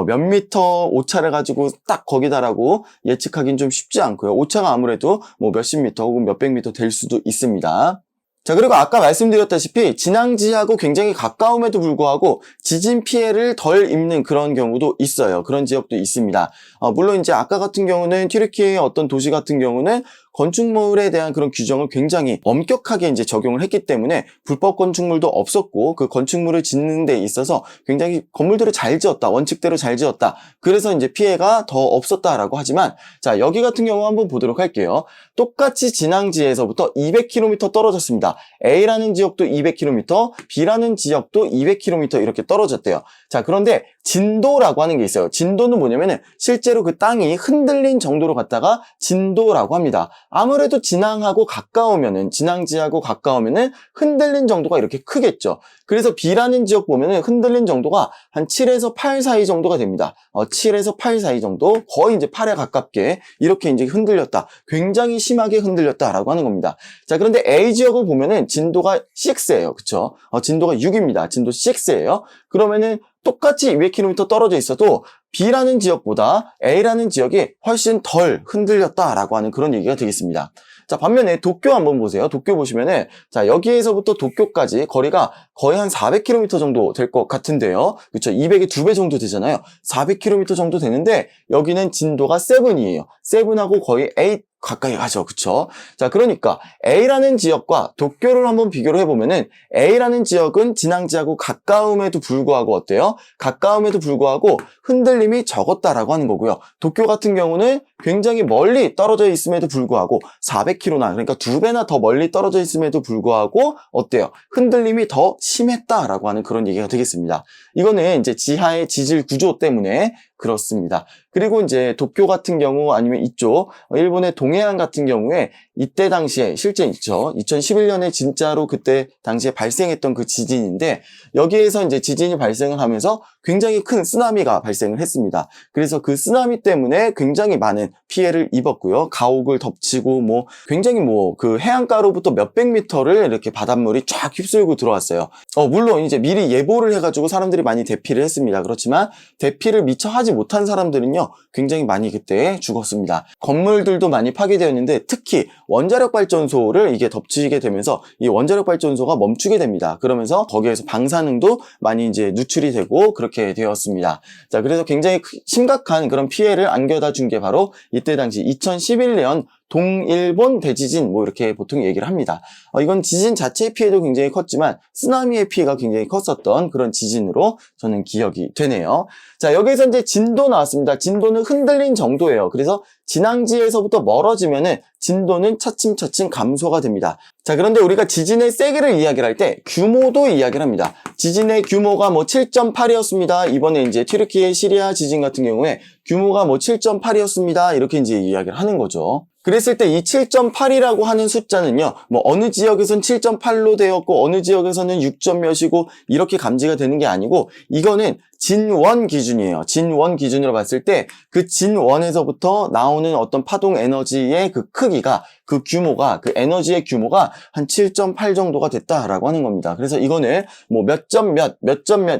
몇 미터 오차를 가지고 딱 거기다라고 예측하기는 좀 쉽지 않고요. 오차가 아무래도 몇십 미터 혹은 몇백 미터 될 수도 있습니다. 자, 그리고 아까 말씀드렸다시피 진앙지하고 굉장히 가까움에도 불구하고 지진 피해를 덜 입는 그런 경우도 있어요. 그런 지역도 있습니다. 물론 이제 아까 같은 경우는 튀르키예의 어떤 도시 같은 경우는 건축물에 대한 그런 규정을 굉장히 엄격하게 이제 적용을 했기 때문에 불법 건축물도 없었고 그 건축물을 짓는 데 있어서 굉장히 건물들을 잘 지었다, 원칙대로 잘 지었다. 그래서 이제 피해가 더 없었다라고 하지만, 자, 여기 같은 경우 한번 보도록 할게요. 똑같이 진앙지에서부터 200km 떨어졌습니다. A라는 지역도 200km, B라는 지역도 200km 이렇게 떨어졌대요. 자, 그런데 진도라고 하는 게 있어요. 진도는 뭐냐면은 실제로 그 땅이 흔들린 정도로 갔다가 진도라고 합니다. 아무래도 진앙하고 가까우면은, 진앙지하고 가까우면은 흔들린 정도가 이렇게 크겠죠. 그래서 B라는 지역 보면은 흔들린 정도가 한 7에서 8 사이 정도가 됩니다. 7에서 8 사이 정도, 거의 이제 8에 가깝게 이렇게 이제 흔들렸다. 굉장히 심하게 흔들렸다라고 하는 겁니다. 자, 그런데 A 지역을 보면은 진도가 6예요. 그쵸? 진도가 6입니다. 진도 6예요. 그러면은 똑같이 200km 떨어져 있어도 B라는 지역보다 A라는 지역이 훨씬 덜 흔들렸다라고 하는 그런 얘기가 되겠습니다. 자, 반면에 도쿄 한번 보세요. 도쿄 보시면은, 자, 여기에서부터 도쿄까지 거리가 거의 한 400km 정도 될 것 같은데요. 그쵸? 200의 2배 정도 되잖아요. 400km 정도 되는데, 여기는 진도가 7이에요. 7하고 거의 8 가까이 가죠. 그쵸? 자, 그러니까 A라는 지역과 도쿄를 한번 비교를 해보면은 A라는 지역은 진앙지하고 가까움에도 불구하고 어때요? 가까움에도 불구하고 흔들림이 적었다라고 하는 거고요. 도쿄 같은 경우는 굉장히 멀리 떨어져 있음에도 불구하고 400km나, 그러니까 2배나 더 멀리 떨어져 있음에도 불구하고 어때요? 흔들림이 더 심했다라고 하는 그런 얘기가 되겠습니다. 이거는 이제 지하의 지질 구조 때문에 그렇습니다. 그리고 이제 도쿄 같은 경우 아니면 이쪽 일본의 동해안 같은 경우에 이때 당시에 실제 있죠. 2011년에 진짜로 그때 당시에 발생했던 그 지진인데, 여기에서 이제 지진이 발생을 하면서 굉장히 큰 쓰나미가 발생을 했습니다. 그래서 그 쓰나미 때문에 굉장히 많은 피해를 입었고요. 가옥을 덮치고 굉장히 그 해안가로부터 몇백 미터를 이렇게 바닷물이 쫙 휩쓸고 들어왔어요. 물론 이제 미리 예보를 해가지고 사람들이 많이 대피를 했습니다. 그렇지만 대피를 미처 하지 못한 사람들은요, 굉장히 많이 그때 죽었습니다. 건물들도 많이 파괴되었는데, 특히 원자력 발전소를 이게 덮치게 되면서 이 원자력 발전소가 멈추게 됩니다. 그러면서 거기에서 방사능도 많이 이제 누출이 되고 그렇게 되었습니다. 자, 그래서 굉장히 심각한 그런 피해를 안겨다 준 게 바로 이때 당시 2011년 동일본 대지진 이렇게 보통 얘기를 합니다. 이건 지진 자체의 피해도 굉장히 컸지만 쓰나미의 피해가 굉장히 컸었던 그런 지진으로 저는 기억이 되네요. 자, 여기서 이제 진도 나왔습니다. 진도는 흔들린 정도예요. 그래서 진앙지에서부터 멀어지면은 진도는 차츰차츰 감소가 됩니다. 자, 그런데 우리가 지진의 세기를 이야기를 할 때 규모도 이야기를 합니다. 지진의 규모가 7.8이었습니다. 이번에 이제 튀르키예 시리아 지진 같은 경우에 규모가 7.8이었습니다. 이렇게 이제 이야기를 하는 거죠. 그랬을 때 이 7.8이라고 하는 숫자는요, 어느 지역에선 7.8로 되었고 어느 지역에서는 6점 몇이고 이렇게 감지가 되는 게 아니고, 이거는 진원 기준이에요. 진원 기준으로 봤을 때 그 진원에서부터 나오는 어떤 파동 에너지의 그 크기가, 그 규모가, 그 에너지의 규모가 한 7.8 정도가 됐다라고 하는 겁니다. 그래서 이거는 몇 점 몇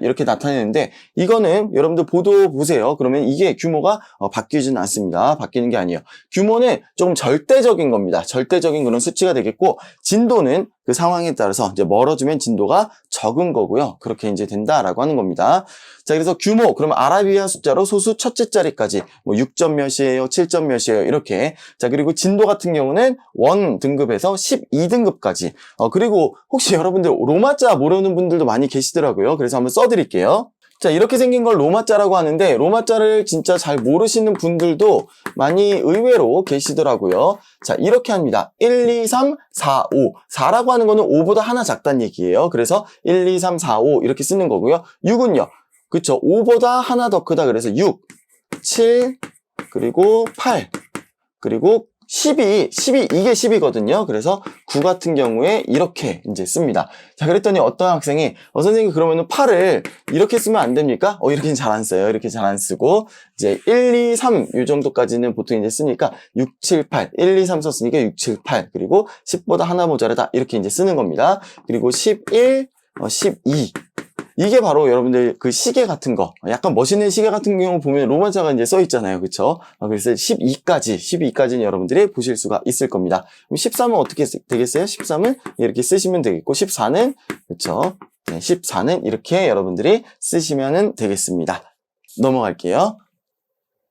이렇게 나타내는데, 이거는 여러분들 보도 보세요. 그러면 이게 규모가 바뀌지는 않습니다. 바뀌는 게 아니에요. 규모는 조금 절대적인 겁니다. 절대적인 그런 수치가 되겠고, 진도는 그 상황에 따라서 이제 멀어지면 진도가 적은 거고요. 그렇게 이제 된다라고 하는 겁니다. 자, 그래서 규모, 그러면 아라비아 숫자로 소수 첫째 자리까지 6점 몇이에요, 7점 몇이에요, 이렇게. 자, 그리고 진도 같은 경우는 1 등급에서 12등급까지. 그리고 혹시 여러분들 로마자 모르는 분들도 많이 계시더라고요. 그래서 한번 써드릴게요. 자, 이렇게 생긴 걸 로마자라고 하는데, 로마자를 진짜 잘 모르시는 분들도 많이 의외로 계시더라고요. 자, 이렇게 합니다. 1, 2, 3, 4, 5. 4라고 하는 거는 5보다 하나 작다는 얘기예요. 그래서 1, 2, 3, 4, 5 이렇게 쓰는 거고요. 6은요. 그쵸. 5보다 하나 더 크다. 그래서 6, 7, 그리고 8, 그리고 12 이게 10이거든요. 그래서 9 같은 경우에 이렇게 이제 씁니다. 자, 그랬더니 어떤 학생이 선생님 그러면은 8을 이렇게 쓰면 안 됩니까? 이렇게는 잘 안 써요. 이렇게 잘 안 쓰고 이제 1, 2, 3 이 정도까지는 보통 이제 쓰니까 6, 7, 8 1, 2, 3 썼으니까 6, 7, 8 그리고 10보다 하나 모자라다 이렇게 이제 쓰는 겁니다. 그리고 11, 12 이게 바로 여러분들 그 시계 같은 거, 약간 멋있는 시계 같은 경우 보면 로마자가 이제 써 있잖아요. 그쵸? 그래서 12까지는 여러분들이 보실 수가 있을 겁니다. 그럼 13은 어떻게 되겠어요? 13은 이렇게 쓰시면 되겠고, 14는, 그쵸? 네, 14는 이렇게 여러분들이 쓰시면 되겠습니다. 넘어갈게요.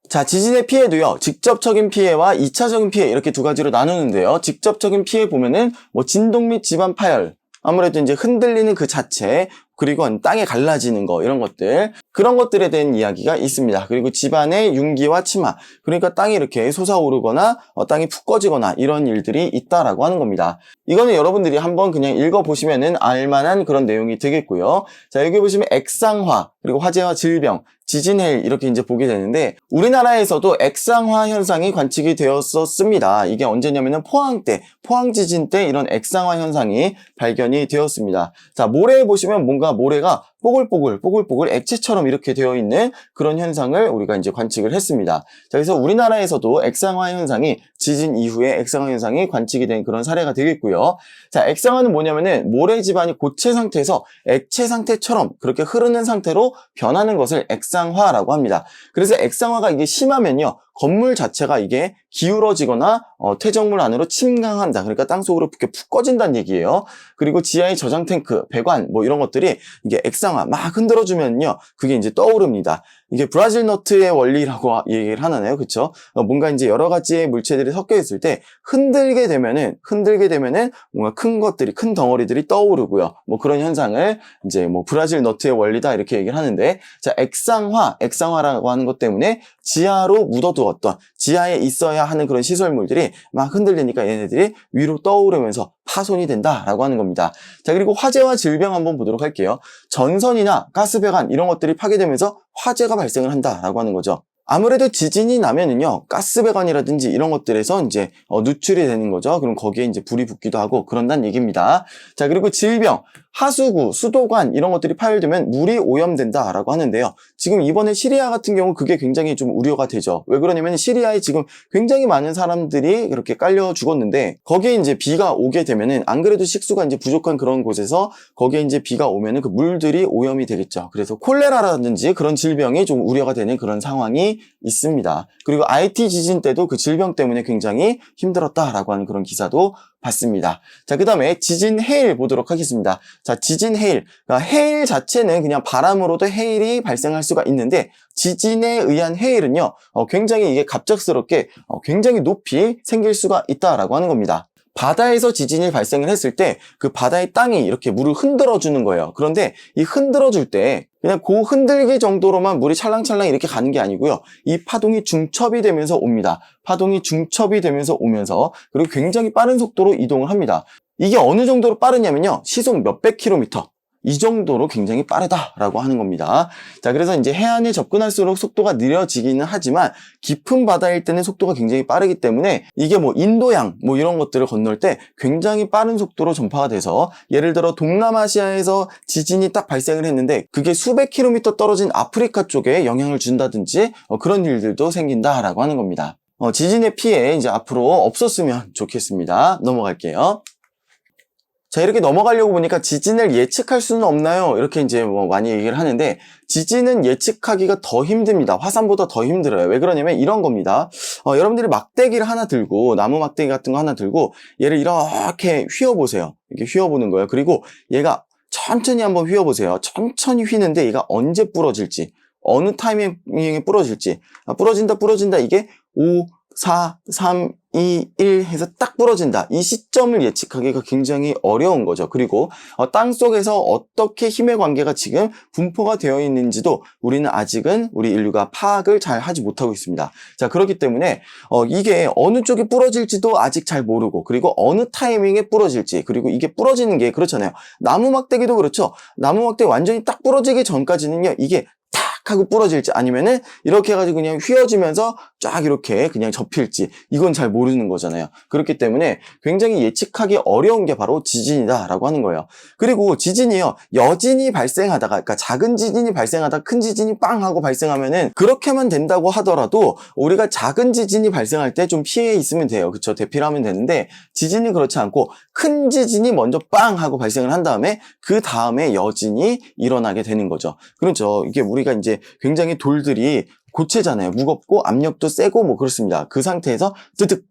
자, 지진의 피해도요, 직접적인 피해와 2차적인 피해 이렇게 두 가지로 나누는데요. 직접적인 피해 보면은 뭐 진동 및 집안 파열, 아무래도 이제 흔들리는 그 자체, 그리고 땅에 갈라지는 거 이런 것들, 그런 것들에 대한 이야기가 있습니다. 그리고 집안의 융기와 침하, 그러니까 땅이 이렇게 솟아오르거나 땅이 푹 꺼지거나 이런 일들이 있다라고 하는 겁니다. 이거는 여러분들이 한번 그냥 읽어보시면은 알만한 그런 내용이 되겠고요. 자, 여기 보시면 액상화, 그리고 화재와 질병, 지진 해일 이렇게 이제 보게 되는데, 우리나라에서도 액상화 현상이 관측이 되었었습니다. 이게 언제냐면은 포항 때, 포항 지진 때 이런 액상화 현상이 발견이 되었습니다. 자, 모래에 보시면 뭔가 모래가 뽀글뽀글 액체처럼 이렇게 되어 있는 그런 현상을 우리가 이제 관측을 했습니다. 자, 그래서 우리나라에서도 액상화 현상이 지진 이후에 액상화 현상이 관측이 된 그런 사례가 되겠고요. 자, 액상화는 뭐냐면은 모래 지반이 고체 상태에서 액체 상태처럼 그렇게 흐르는 상태로 변하는 것을 액상화라고 합니다. 그래서 액상화가 이게 심하면요, 건물 자체가 이게 기울어지거나 퇴적물 안으로 침강한다. 그러니까 땅속으로 이렇게 푹 꺼진다는 얘기예요. 그리고 지하의 저장 탱크, 배관 뭐 이런 것들이 이게 액상화 막 흔들어주면요, 그게 이제 떠오릅니다. 이게 브라질 너트의 원리라고 얘기를 하나요, 그렇죠? 뭔가 이제 여러 가지의 물체들이 섞여 있을 때 흔들게 되면은 뭔가 큰 것들이, 큰 덩어리들이 떠오르고요. 뭐 그런 현상을 이제 뭐 브라질 너트의 원리다 이렇게 얘기를 하는데, 자, 액상화라고 하는 것 때문에 지하로 묻어두었던, 지하에 있어야 하는 그런 시설물들이 막 흔들리니까 얘네들이 위로 떠오르면서 파손이 된다라고 하는 겁니다. 자, 그리고 화재와 질병 한번 보도록 할게요. 전선이나 가스배관 이런 것들이 파괴되면서 화재가 발생을 한다라고 하는 거죠. 아무래도 지진이 나면은요, 가스배관이라든지 이런 것들에서 이제 누출이 되는 거죠. 그럼 거기에 이제 불이 붙기도 하고 그런다는 얘기입니다. 자, 그리고 질병, 하수구, 수도관 이런 것들이 파열되면 물이 오염된다라고 하는데요. 지금 이번에 시리아 같은 경우 그게 굉장히 좀 우려가 되죠. 왜 그러냐면 시리아에 지금 굉장히 많은 사람들이 이렇게 깔려 죽었는데, 거기에 이제 비가 오게 되면은, 안 그래도 식수가 이제 부족한 그런 곳에서 거기에 이제 비가 오면은 그 물들이 오염이 되겠죠. 그래서 콜레라라든지 그런 질병이 좀 우려가 되는 그런 상황이 있습니다. 그리고 IT 지진 때도 그 질병 때문에 굉장히 힘들었다라고 하는 그런 기사도 봤습니다. 자, 그 다음에 지진 해일 보도록 하겠습니다. 자, 지진 해일. 그러니까 해일 자체는 그냥 바람으로도 해일이 발생할 수가 있는데, 지진에 의한 해일은요, 굉장히 이게 갑작스럽게 굉장히 높이 생길 수가 있다라고 하는 겁니다. 바다에서 지진이 발생을 했을 때 그 바다의 땅이 이렇게 물을 흔들어 주는 거예요. 그런데 이 흔들어 줄 때 그냥 그 흔들기 정도로만 물이 찰랑찰랑 이렇게 가는 게 아니고요, 이 파동이 중첩이 되면서 옵니다. 파동이 중첩이 되면서 오면서, 그리고 굉장히 빠른 속도로 이동을 합니다. 이게 어느 정도로 빠르냐면요, 시속 몇백 킬로미터, 이 정도로 굉장히 빠르다라고 하는 겁니다. 자, 그래서 이제 해안에 접근할수록 속도가 느려지기는 하지만 깊은 바다일 때는 속도가 굉장히 빠르기 때문에, 이게 뭐 인도양 뭐 이런 것들을 건널 때 굉장히 빠른 속도로 전파가 돼서, 예를 들어 동남아시아에서 지진이 딱 발생을 했는데 그게 수백 킬로미터 떨어진 아프리카 쪽에 영향을 준다든지 그런 일들도 생긴다라고 하는 겁니다. 지진의 피해 이제 앞으로 없었으면 좋겠습니다. 넘어갈게요. 자, 이렇게 넘어가려고 보니까 지진을 예측할 수는 없나요? 이렇게 이제 뭐 많이 얘기를 하는데, 지진은 예측하기가 더 힘듭니다. 화산보다 더 힘들어요. 왜 그러냐면 이런 겁니다. 여러분들이 막대기를 하나 들고, 나무 막대기 같은 거 하나 들고 얘를 이렇게 휘어보세요. 이렇게 휘어보는 거예요. 그리고 얘가 천천히 한번 휘어보세요. 천천히 휘는데 얘가 언제 부러질지, 어느 타이밍에 부러질지, 부러진다 이게 5, 4, 3, 2, 1 해서 딱 부러진다. 이 시점을 예측하기가 굉장히 어려운 거죠. 그리고 땅속에서 어떻게 힘의 관계가 지금 분포가 되어 있는지도 우리는 아직은, 우리 인류가 파악을 잘 하지 못하고 있습니다. 자, 그렇기 때문에 이게 어느 쪽이 부러질지도 아직 잘 모르고, 그리고 어느 타이밍에 부러질지, 그리고 이게 부러지는 게 그렇잖아요. 나무 막대기도 그렇죠. 나무 막대기 완전히 딱 부러지기 전까지는요, 이게 하고 부러질지, 아니면은 이렇게 해가지고 그냥 휘어지면서 쫙 이렇게 그냥 접힐지, 이건 잘 모르는 거잖아요. 그렇기 때문에 굉장히 예측하기 어려운 게 바로 지진이다라고 하는 거예요. 그리고 지진이요, 여진이 발생하다가, 그러니까 작은 지진이 발생하다가 큰 지진이 빵 하고 발생하면은 그렇게만 된다고 하더라도 우리가 작은 지진이 발생할 때 좀 피해 있으면 돼요. 그쵸? 대피를 하면 되는데, 지진은 그렇지 않고 큰 지진이 먼저 빵 하고 발생을 한 다음에 그 다음에 여진이 일어나게 되는 거죠. 그렇죠. 이게 우리가 이제 굉장히 돌들이 고체잖아요. 무겁고 압력도 세고 뭐 그렇습니다. 그 상태에서 뜨득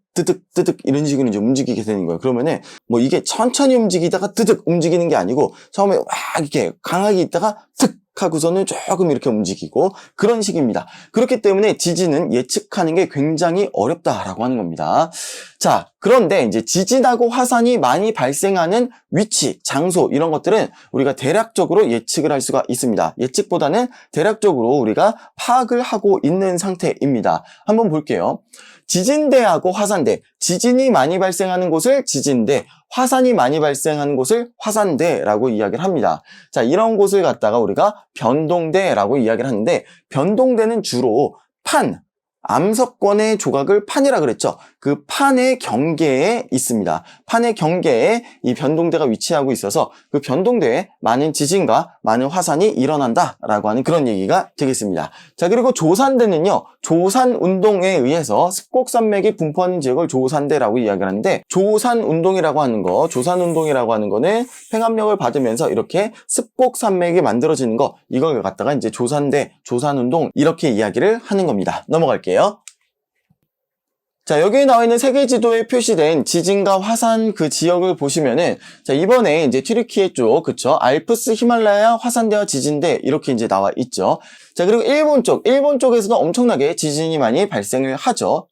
이런 식으로 이제 움직이게 되는 거예요. 그러면은 뭐 이게 천천히 움직이다가 뜨득 움직이는 게 아니고, 처음에 와 이렇게 강하게 있다가 득 하고서는 조금 이렇게 움직이고 그런 식입니다. 그렇기 때문에 지진은 예측하는 게 굉장히 어렵다라고 하는 겁니다. 자, 그런데 이제 지진하고 화산이 많이 발생하는 위치, 장소 이런 것들은 우리가 대략적으로 예측을 할 수가 있습니다. 예측보다는 대략적으로 우리가 파악을 하고 있는 상태입니다. 한번 볼게요. 지진대하고 화산대, 지진이 많이 발생하는 곳을 지진대, 화산이 많이 발생하는 곳을 화산대라고 이야기를 합니다. 자, 이런 곳을 갖다가 우리가 변동대라고 이야기를 하는데, 변동대는 주로 암석권의 조각을 판이라 그랬죠. 그 판의 경계에 있습니다. 판의 경계에 이 변동대가 위치하고 있어서 그 변동대에 많은 지진과 많은 화산이 일어난다라고 하는 그런 얘기가 되겠습니다. 자, 그리고 조산대는요, 조산운동에 의해서 습곡산맥이 분포하는 지역을 조산대라고 이야기를 하는데, 조산운동이라고 하는 거는 횡압력을 받으면서 이렇게 습곡산맥이 만들어지는 거, 이걸 갖다가 이제 조산대, 조산운동 이렇게 이야기를 하는 겁니다. 넘어갈게요. 자, 여기에 나와 있는 세계 지도에 표시된 지진과 화산 그 지역을 보시면은, 자, 이번에 이제 튀르키예 쪽, 그쵸? 알프스, 히말라야, 화산대와 지진대, 이렇게 이제 나와 있죠. 자, 그리고 일본 쪽에서도 엄청나게 지진이 많이 발생을 하죠.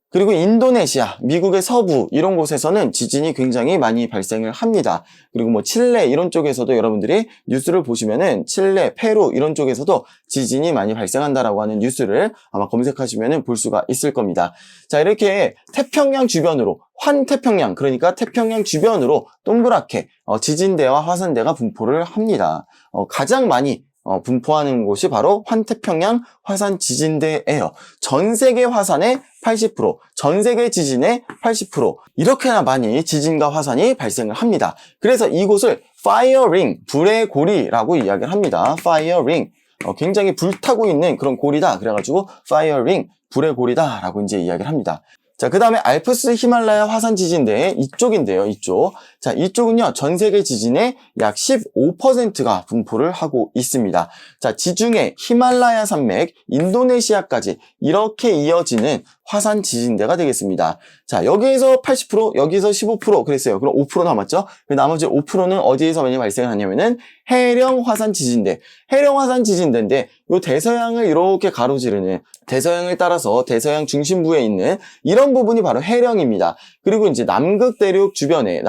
그리고 인도네시아, 미국의 서부, 이런 곳에서는 지진이 굉장히 많이 발생을 합니다. 그리고 뭐 칠레, 이런 쪽에서도 여러분들이 뉴스를 보시면은 칠레, 페루, 이런 쪽에서도 지진이 많이 발생한다라고 하는 뉴스를 아마 검색하시면은 볼 수가 있을 겁니다. 자, 이렇게 태평양 주변으로, 환태평양, 그러니까 태평양 주변으로 동그랗게 지진대와 화산대가 분포를 합니다. 가장 많이 분포하는 곳이 바로 환태평양 화산 지진대예요. 전 세계 화산의 80%, 전 세계 지진의 80%, 이렇게나 많이 지진과 화산이 발생을 합니다. 그래서 이곳을 Fire Ring, 불의 고리라고 이야기를 합니다. Fire Ring, 굉장히 불타고 있는 그런 고리다. 그래가지고 Fire Ring, 불의 고리다 라고 이제 이야기를 합니다. 자, 그 다음에 알프스 히말라야 화산 지진대 이쪽인데요, 이쪽. 자, 이쪽은요, 전 세계 지진의 약 15%가 분포를 하고 있습니다. 자, 지중해, 히말라야 산맥, 인도네시아까지 이렇게 이어지는 화산 지진대가 되겠습니다. 자, 여기에서 80%, 여기서 15% 그랬어요. 그럼 5% 남았죠? 나머지 5%는 어디에서 많이 발생하냐면은 해령 화산 지진대. 해령 화산 지진대인데, 요 대서양을 이렇게 가로지르는, 대서양을 따라서 대서양 중심부에 있는 이런 부분이 바로 해령입니다. 그리고 이제 남극 대륙 주변에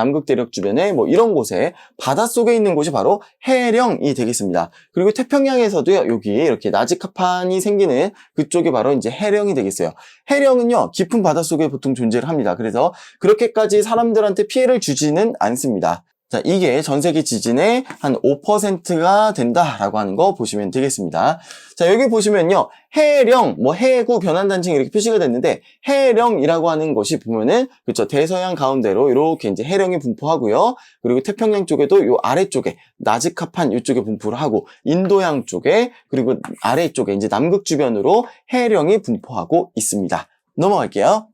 뭐 이런 곳에 바닷속에 있는 곳이 바로 해령이 되겠습니다. 그리고 태평양에서도요, 여기 이렇게 나지카판이 생기는 그쪽이 바로 이제 해령이 되겠어요. 해령은요, 깊은 바닷속에 보통 존재를 합니다. 그래서 그렇게까지 사람들한테 피해를 주지는 않습니다. 자, 이게 전 세계 지진의 한 5%가 된다라고 하는 거 보시면 되겠습니다. 자, 여기 보시면요, 해령, 뭐 해구 변환단층 이렇게 표시가 됐는데, 해령이라고 하는 것이 보면은, 그쵸, 대서양 가운데로 이렇게 이제 해령이 분포하고요. 그리고 태평양 쪽에도 요 아래쪽에, 나지카판 이쪽에 분포를 하고, 인도양 쪽에, 그리고 아래쪽에 이제 남극 주변으로 해령이 분포하고 있습니다. 넘어갈게요.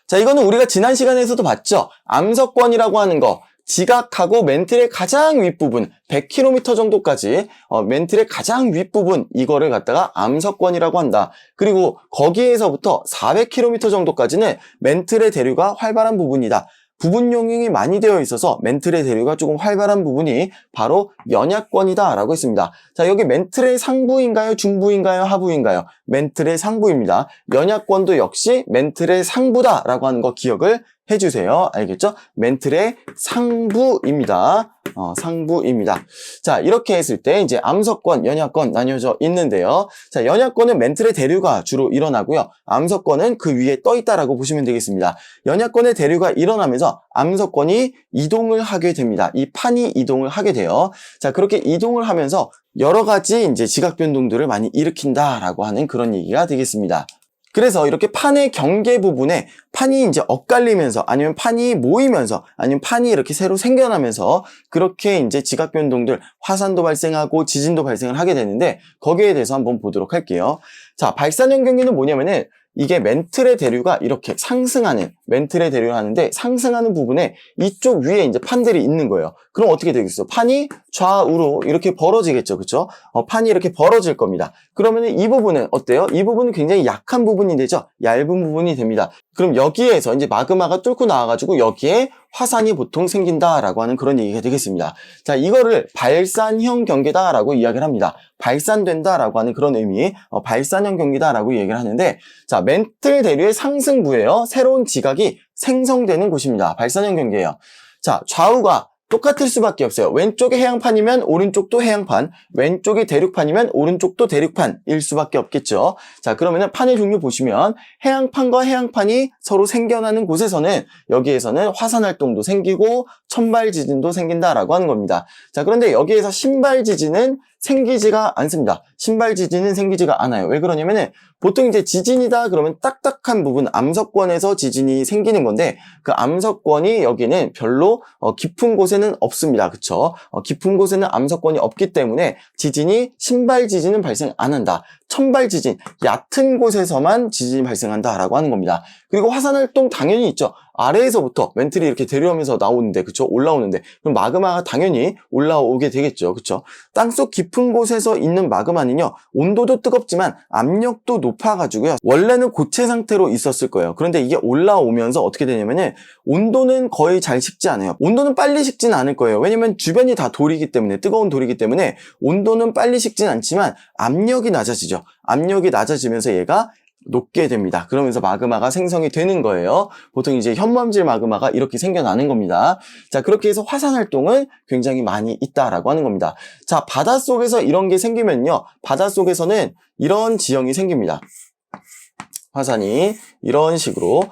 자, 이거는 우리가 지난 시간에서도 봤죠? 암석권이라고 하는 거. 지각하고 멘틀의 가장 윗부분 100km 정도까지 멘틀의 가장 윗부분 이거를 갖다가 암석권이라고 한다. 그리고 거기에서부터 400km 정도까지는 멘틀의 대류가 활발한 부분이다. 부분 용융이 많이 되어 있어서 멘틀의 대류가 조금 활발한 부분이 바로 연약권이다 라고 했습니다. 자, 여기 멘틀의 상부인가요? 중부인가요? 하부인가요? 멘틀의 상부입니다. 연약권도 역시 멘틀의 상부다 라고 하는 거 기억을 해주세요. 알겠죠? 멘틀의 상부입니다. 상부입니다. 자, 이렇게 했을 때 이제 암석권, 연약권 나뉘어져 있는데요. 자, 연약권은 멘틀의 대류가 주로 일어나고요. 암석권은 그 위에 떠 있다라고 보시면 되겠습니다. 연약권의 대류가 일어나면서 암석권이 이동을 하게 됩니다. 이 판이 이동을 하게 돼요. 자, 그렇게 이동을 하면서 여러 가지 이제 지각 변동들을 많이 일으킨다라고 하는 그런 얘기가 되겠습니다. 그래서 이렇게 판의 경계 부분에 판이 이제 엇갈리면서 아니면 판이 모이면서 아니면 판이 이렇게 새로 생겨나면서 그렇게 이제 지각 변동들, 화산도 발생하고 지진도 발생을 하게 되는데 거기에 대해서 한번 보도록 할게요. 자, 발산형 경계는 뭐냐면은 이게 멘틀의 대류가 이렇게 상승하는, 멘틀의 대류를 하는데 상승하는 부분에 이쪽 위에 이제 판들이 있는 거예요. 그럼 어떻게 되겠어? 판이 좌우로 이렇게 벌어지겠죠. 그쵸? 판이 이렇게 벌어질 겁니다. 그러면 이 부분은 어때요? 이 부분은 굉장히 약한 부분이 되죠? 얇은 부분이 됩니다. 그럼 여기에서 이제 마그마가 뚫고 나와가지고 여기에 화산이 보통 생긴다라고 하는 그런 얘기가 되겠습니다. 자, 이거를 발산형 경계다라고 이야기를 합니다. 발산된다라고 하는 그런 의미, 발산형 경계다라고 얘기를 하는데, 자, 멘틀 대류의 상승부예요. 새로운 지각이 생성되는 곳입니다. 발산형 경계예요. 자, 좌우가 똑같을 수밖에 없어요. 왼쪽이 해양판이면 오른쪽도 해양판, 왼쪽이 대륙판이면 오른쪽도 대륙판일 수밖에 없겠죠. 자, 그러면은 판의 종류 보시면 해양판과 해양판이 서로 생겨나는 곳에서는 여기에서는 화산 활동도 생기고 천발 지진도 생긴다라고 하는 겁니다. 자, 그런데 여기에서 신발 지진은 생기지가 않습니다. 신발 지진은 생기지가 않아요. 왜 그러냐면은 보통 이제 지진이다 그러면 딱딱한 부분, 암석권에서 지진이 생기는 건데 그 암석권이 여기는 별로 깊은 곳에는 없습니다. 그쵸? 깊은 곳에는 암석권이 없기 때문에 지진이 신발 지진은 발생 안 한다. 천발 지진, 얕은 곳에서만 지진이 발생한다라고 하는 겁니다. 그리고 화산 활동 당연히 있죠. 아래에서부터 멘틀이 이렇게 내려오면서 나오는데, 그쵸? 올라오는데, 그럼 마그마가 당연히 올라오게 되겠죠. 그쵸? 땅속 깊은 곳에서 있는 마그마는요, 온도도 뜨겁지만 압력도 높아가지고요, 원래는 고체 상태로 있었을 거예요. 그런데 이게 올라오면서 어떻게 되냐면은, 온도는 거의 잘 식지 않아요. 온도는 빨리 식지는 않을 거예요. 왜냐면 주변이 다 돌이기 때문에, 뜨거운 돌이기 때문에, 온도는 빨리 식진 않지만, 압력이 낮아지죠. 압력이 낮아지면서 얘가 녹게 됩니다. 그러면서 마그마가 생성이 되는 거예요. 보통 이제 현먼질 마그마가 이렇게 생겨나는 겁니다. 자, 그렇게 해서 화산 활동은 굉장히 많이 있다라고 하는 겁니다. 자, 바닷속에서 이런 게 생기면요. 바닷속에서는 이런 지형이 생깁니다. 화산이 이런 식으로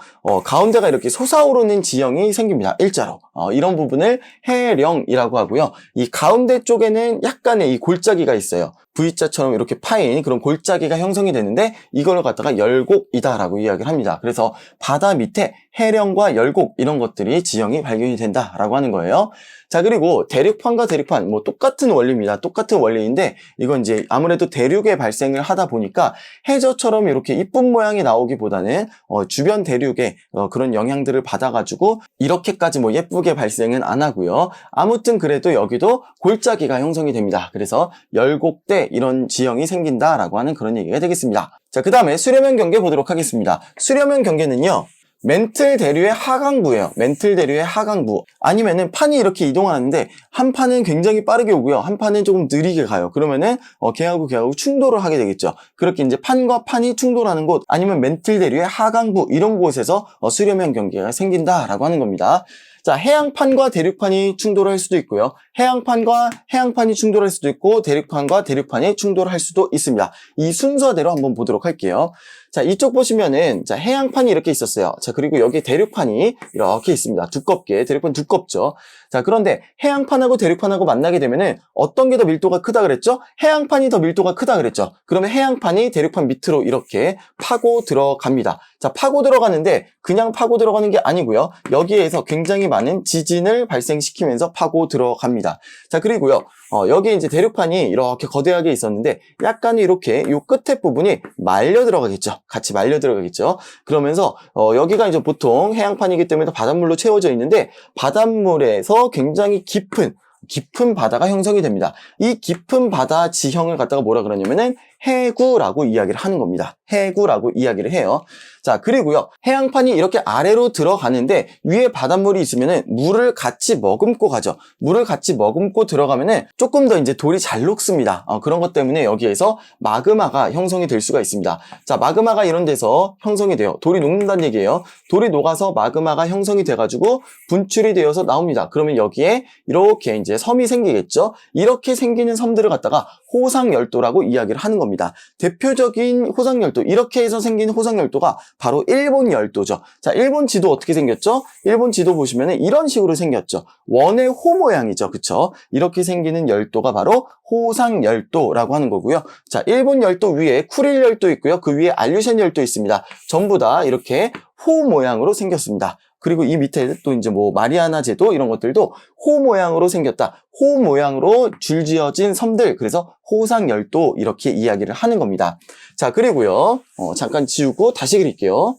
가운데가 이렇게 솟아오르는 지형이 생깁니다. 일자로. 이런 부분을 해령이라고 하고요. 이 가운데 쪽에는 약간의 이 골짜기가 있어요. V자처럼 이렇게 파인 그런 골짜기가 형성이 되는데 이걸 갖다가 열곡이다라고 이야기를 합니다. 그래서 바다 밑에 해령과 열곡 이런 것들이 지형이 발견이 된다라고 하는 거예요. 자, 그리고 대륙판과 대륙판 뭐 똑같은 원리입니다. 똑같은 원리인데 이건 이제 아무래도 대륙에 발생을 하다 보니까 해저처럼 이렇게 이쁜 모양이 나오기보다는 주변 대륙에 그런 영향들을 받아가지고 이렇게까지 뭐 예쁘게 발생은 안 하고요. 아무튼 그래도 여기도 골짜기가 형성이 됩니다. 그래서 열곡대 이런 지형이 생긴다라고 하는 그런 얘기가 되겠습니다. 자, 그 다음에 수렴형 경계 보도록 하겠습니다. 수렴형 경계는요, 멘틀 대류의 하강부예요. 멘틀 대류의 하강부. 아니면은 판이 이렇게 이동하는데 한 판은 굉장히 빠르게 오고요. 한 판은 조금 느리게 가요. 그러면은 걔하고 충돌을 하게 되겠죠. 그렇게 이제 판과 판이 충돌하는 곳 아니면 멘틀 대류의 하강부 이런 곳에서 수렴형 경계가 생긴다라고 하는 겁니다. 자, 해양판과 대륙판이 충돌할 수도 있고요. 해양판과 해양판이 충돌할 수도 있고 대륙판과 대륙판이 충돌할 수도 있습니다. 이 순서대로 한번 보도록 할게요. 자, 이쪽 보시면은 자, 해양판이 이렇게 있었어요. 자, 그리고 여기 대륙판이 이렇게 있습니다. 두껍게. 대륙판 두껍죠. 자, 그런데 해양판하고 대륙판하고 만나게 되면은 어떤 게 더 밀도가 크다 그랬죠? 해양판이 더 밀도가 크다 그랬죠. 그러면 해양판이 대륙판 밑으로 이렇게 파고 들어갑니다. 자, 파고 들어가는데 그냥 파고 들어가는 게 아니고요. 여기에서 굉장히 많은 지진을 발생시키면서 파고 들어갑니다. 자, 그리고요. 여기 이제 대륙판이 이렇게 거대하게 있었는데 약간 이렇게 요 끝에 부분이 말려 들어가겠죠. 같이 말려 들어가겠죠. 그러면서 여기가 이제 보통 해양판이기 때문에 바닷물로 채워져 있는데 바닷물에서 굉장히 깊은 바다가 형성이 됩니다. 이 깊은 바다 지형을 갖다가 뭐라 그러냐면은 해구라고 이야기를 하는 겁니다. 해구라고 이야기를 해요. 자, 그리고요. 해양판이 이렇게 아래로 들어가는데 위에 바닷물이 있으면은 물을 같이 머금고 가죠. 물을 같이 머금고 들어가면은 조금 더 이제 돌이 잘 녹습니다. 그런 것 때문에 여기에서 마그마가 형성이 될 수가 있습니다. 자, 마그마가 이런 데서 형성이 돼요. 돌이 녹는다는 얘기예요. 돌이 녹아서 마그마가 형성이 돼가지고 분출이 되어서 나옵니다. 그러면 여기에 이렇게 이제 섬이 생기겠죠. 이렇게 생기는 섬들을 갖다가 호상열도라고 이야기를 하는 겁니다. 대표적인 호상열도, 이렇게 해서 생긴 호상열도가 바로 일본 열도죠. 자, 일본 지도 어떻게 생겼죠? 일본 지도 보시면 이런 식으로 생겼죠. 원의 호 모양이죠. 그쵸? 이렇게 생기는 열도가 바로 호상열도라고 하는 거고요. 자, 일본 열도 위에 쿠릴 열도 있고요. 그 위에 알류션 열도 있습니다. 전부 다 이렇게 호 모양으로 생겼습니다. 그리고 이 밑에 또 이제 뭐 마리아나 제도 이런 것들도 호 모양으로 생겼다. 호 모양으로 줄지어진 섬들. 그래서 호상열도 이렇게 이야기를 하는 겁니다. 자, 그리고요. 잠깐 지우고 다시 그릴게요.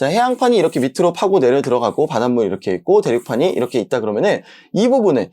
자, 해양판이 이렇게 밑으로 파고 내려 들어가고 바닷물이 이렇게 있고 대륙판이 이렇게 있다 그러면은 이 부분은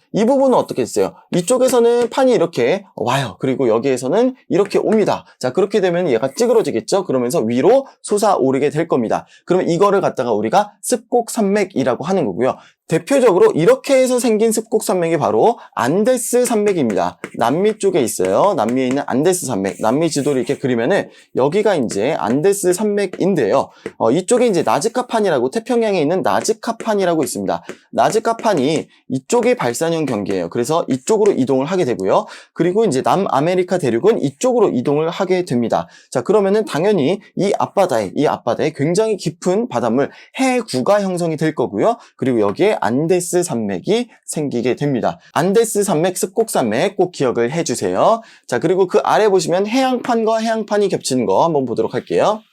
어떻게 됐어요? 이쪽에서는 판이 이렇게 와요. 그리고 여기에서는 이렇게 옵니다. 자, 그렇게 되면 얘가 찌그러지겠죠? 그러면서 위로 솟아오르게 될 겁니다. 그러면 이거를 갖다가 우리가 습곡산맥이라고 하는 거고요. 대표적으로 이렇게 해서 생긴 습곡산맥이 바로 안데스 산맥입니다. 남미 쪽에 있어요. 남미에 있는 안데스 산맥. 남미 지도를 이렇게 그리면은 여기가 이제 안데스 산맥인데요. 이쪽에 이제 나즈카판이라고 태평양에 있는 나즈카판이라고 있습니다. 나즈카판이 이쪽이 발산형 경계예요. 그래서 이쪽으로 이동을 하게 되고요. 그리고 이제 남아메리카 대륙은 이쪽으로 이동을 하게 됩니다. 자, 그러면은 당연히 이 앞바다에 굉장히 깊은 바닷물 해구가 형성이 될 거고요. 그리고 여기에 안데스 산맥이 생기게 됩니다. 안데스 산맥, 습곡산맥 꼭 기억을 해주세요. 자, 그리고 그 아래 보시면 해양판과 해양판이 겹치는 거 한번 보도록 할게요.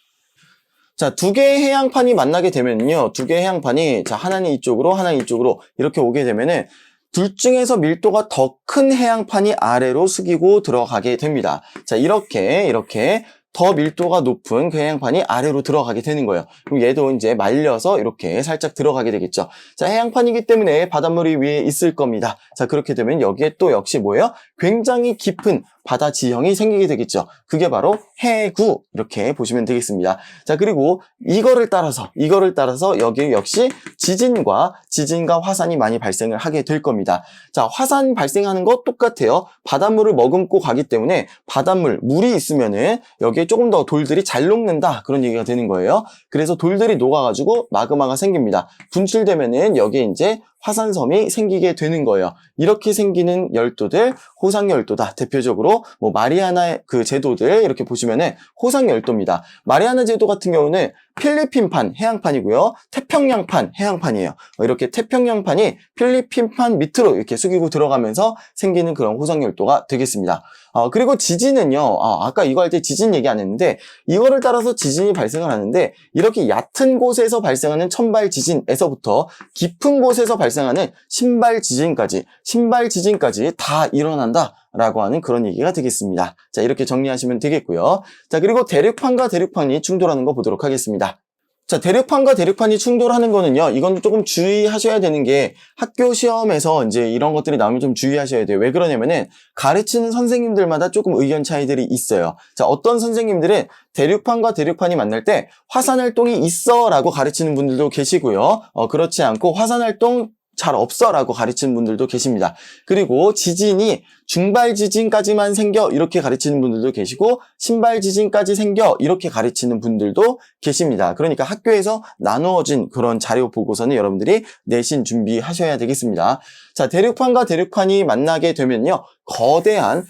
자, 두 개의 해양판이 만나게 되면요. 두 개의 해양판이, 자, 하나는 이쪽으로, 하나는 이쪽으로 이렇게 오게 되면은 둘 중에서 밀도가 더 큰 해양판이 아래로 숙이고 들어가게 됩니다. 자, 이렇게 더 밀도가 높은 그 해양판이 아래로 들어가게 되는 거예요. 그럼 얘도 이제 말려서 이렇게 살짝 들어가게 되겠죠. 자, 해양판이기 때문에 바닷물이 위에 있을 겁니다. 자, 그렇게 되면 여기에 또 역시 뭐예요? 굉장히 깊은 바다 지형이 생기게 되겠죠. 그게 바로 해구, 이렇게 보시면 되겠습니다. 자, 그리고 이거를 따라서 여기 역시 지진과 화산이 많이 발생을 하게 될 겁니다. 자, 화산 발생하는 거 똑같아요. 바닷물을 머금고 가기 때문에 물이 있으면은 여기에 조금 더 돌들이 잘 녹는다, 그런 얘기가 되는 거예요. 그래서 돌들이 녹아가지고 마그마가 생깁니다. 분출되면은 여기에 이제 화산섬이 생기게 되는 거예요. 이렇게 생기는 열도들 호상열도다. 대표적으로 뭐 마리아나 그 제도들 이렇게 보시면은 호상열도입니다. 마리아나 제도 같은 경우는 필리핀판 해양판이고요. 태평양판 해양판이에요. 이렇게 태평양판이 필리핀판 밑으로 이렇게 숙이고 들어가면서 생기는 그런 호상열도가 되겠습니다. 그리고 지진은요. 아까 이거 할 때 지진 얘기 안 했는데 이거를 따라서 지진이 발생을 하는데 이렇게 얕은 곳에서 발생하는 천발 지진에서부터 깊은 곳에서 발생하는 신발 지진까지 다 일어난다라고 하는 그런 얘기가 되겠습니다. 자, 이렇게 정리하시면 되겠고요. 자, 그리고 대륙판과 대륙판이 충돌하는 거 보도록 하겠습니다. 자, 대륙판과 대륙판이 충돌하는 거는요, 이건 조금 주의하셔야 되는 게 학교 시험에서 이제 이런 것들이 나오면 좀 주의하셔야 돼요. 왜 그러냐면은 가르치는 선생님들마다 조금 의견 차이들이 있어요. 자, 어떤 선생님들은 대륙판과 대륙판이 만날 때 화산활동이 있어 라고 가르치는 분들도 계시고요. 그렇지 않고 화산활동 잘 없어 라고 가르치는 분들도 계십니다. 그리고 지진이 중발 지진까지만 생겨 이렇게 가르치는 분들도 계시고 신발 지진까지 생겨 이렇게 가르치는 분들도 계십니다. 그러니까 학교에서 나누어진 그런 자료 보고서는 여러분들이 내신 준비하셔야 되겠습니다. 자, 대륙판과 대륙판이 만나게 되면요, 거대한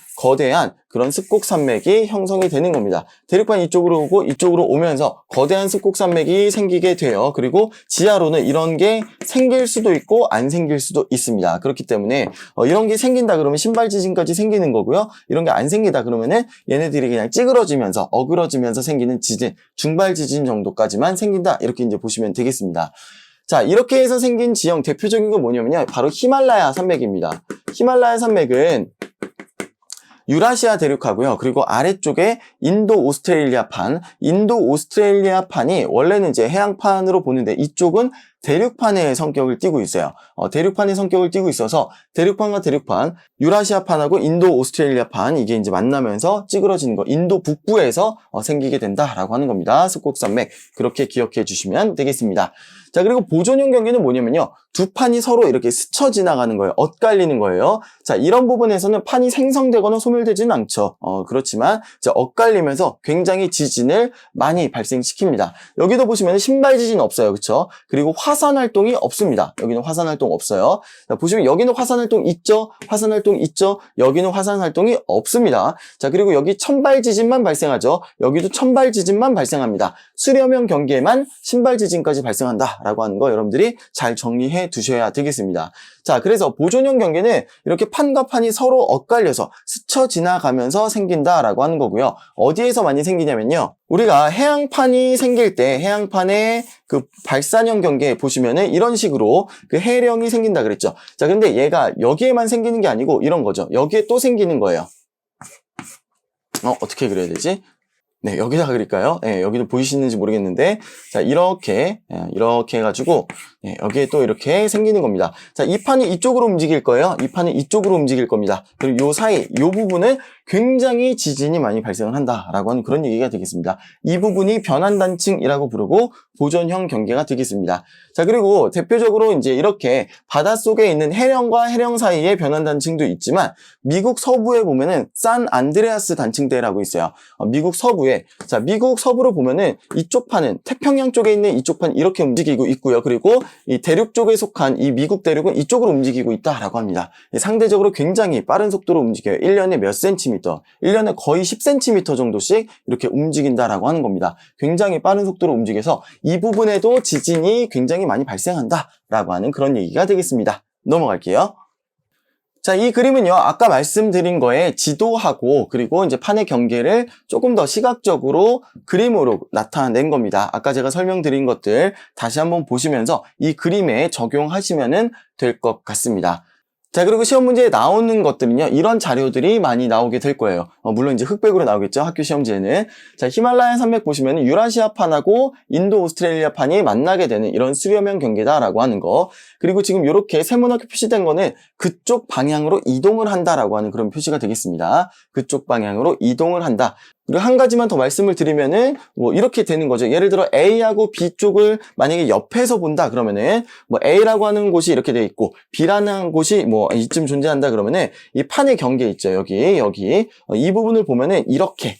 그런 습곡산맥이 형성이 되는 겁니다. 대륙판 이쪽으로 오고 이쪽으로 오면서 거대한 습곡산맥이 생기게 돼요. 그리고 지하로는 이런 게 생길 수도 있고 안 생길 수도 있습니다. 그렇기 때문에 이런 게 생긴다 그러면 신발 지진까지 생기는 거고요. 이런 게 안 생기다 그러면은 얘네들이 그냥 찌그러지면서 어그러지면서 생기는 지진, 중발 지진 정도까지만 생긴다, 이렇게 이제 보시면 되겠습니다. 자, 이렇게 해서 생긴 지형 대표적인 건 뭐냐면요, 바로 히말라야 산맥입니다. 히말라야 산맥은 유라시아 대륙하고요. 그리고 아래쪽에 인도 오스트레일리아판이 원래는 이제 해양판으로 보는데 이쪽은 대륙판의 성격을 띠고 있어요. 대륙판의 성격을 띠고 있어서 대륙판과 대륙판, 유라시아판하고 인도 오스트레일리아판, 이게 이제 만나면서 찌그러지는 거, 인도 북부에서 생기게 된다라고 하는 겁니다. 습곡산맥, 그렇게 기억해 주시면 되겠습니다. 자, 그리고 보존형 경계는 뭐냐면요, 두 판이 서로 이렇게 스쳐 지나가는 거예요. 엇갈리는 거예요. 자, 이런 부분에서는 판이 생성되거나 소멸되지는 않죠. 그렇지만 이제 엇갈리면서 굉장히 지진을 많이 발생시킵니다. 여기도 보시면 신발 지진 없어요. 그렇죠? 그리고 화산 활동이 없습니다. 여기는 화산 활동 없어요. 자, 보시면 여기는 화산 활동 있죠? 여기는 화산 활동이 없습니다. 자, 그리고 여기 천발 지진만 발생하죠. 여기도 천발 지진만 발생합니다. 수렴형 경계에만 신발 지진까지 발생한다라고 하는 거 여러분들이 잘 정리해 두셔야 되겠습니다. 자, 그래서 보존형 경계는 이렇게 판과 판이 서로 엇갈려서 스쳐 지나가면서 생긴다라고 하는 거고요. 어디에서 많이 생기냐면요, 우리가 해양판이 생길 때 해양판의 그 발산형 경계 보시면은 이런 식으로 그 해령이 생긴다 그랬죠. 자, 근데 얘가 여기에만 생기는 게 아니고 이런 거죠. 여기에 또 생기는 거예요. 어떻게 그려야 되지? 네, 여기다 그릴까요? 네, 여기도 보이시는지 모르겠는데, 자, 이렇게 해가지고, 네, 여기에 또 이렇게 생기는 겁니다. 자, 이 판이 이쪽으로 움직일 거예요. 이 판은 이쪽으로 움직일 겁니다. 그리고 요 사이, 요 부분은 굉장히 지진이 많이 발생을 한다라고 하는 그런 얘기가 되겠습니다. 이 부분이 변환단층이라고 부르고 보존형 경계가 되겠습니다. 자, 그리고 대표적으로 이제 이렇게 바닷속에 있는 해령과 해령 사이에 변환단층도 있지만, 미국 서부에 보면은 산 안드레아스 단층대라고 있어요. 미국 서부에, 자, 미국 서부로 보면은 이쪽 판은 태평양 쪽에 있는 이쪽 판 이렇게 움직이고 있고요. 그리고 이 대륙 쪽에 속한 이 미국 대륙은 이쪽으로 움직이고 있다라고 합니다. 상대적으로 굉장히 빠른 속도로 움직여요. 1년에 몇 센티미터, 1년에 거의 10cm 정도씩 이렇게 움직인다라고 하는 겁니다. 굉장히 빠른 속도로 움직여서 이 부분에도 지진이 굉장히 많이 발생한다라고 하는 그런 얘기가 되겠습니다. 넘어갈게요. 자, 이 그림은요, 아까 말씀드린 거에 지도하고, 그리고 이제 판의 경계를 조금 더 시각적으로 그림으로 나타낸 겁니다. 아까 제가 설명드린 것들 다시 한번 보시면서 이 그림에 적용하시면 될 것 같습니다. 자, 그리고 시험 문제에 나오는 것들은요, 이런 자료들이 많이 나오게 될 거예요. 물론 이제 흑백으로 나오겠죠, 학교 시험지에는. 자, 히말라야 산맥 보시면 유라시아판하고 인도 오스트레일리아판이 만나게 되는 이런 수렴형 경계다라고 하는 거. 그리고 지금 이렇게 세모나게 표시된 거는 그쪽 방향으로 이동을 한다라고 하는 그런 표시가 되겠습니다. 그쪽 방향으로 이동을 한다. 그리고 한 가지만 더 말씀을 드리면은 뭐 이렇게 되는 거죠. 예를 들어 A하고 B 쪽을 만약에 옆에서 본다 그러면은 뭐 A라고 하는 곳이 이렇게 돼 있고 B라는 곳이 뭐 이쯤 존재한다 그러면은 이 판의 경계 있죠. 여기 이 부분을 보면은 이렇게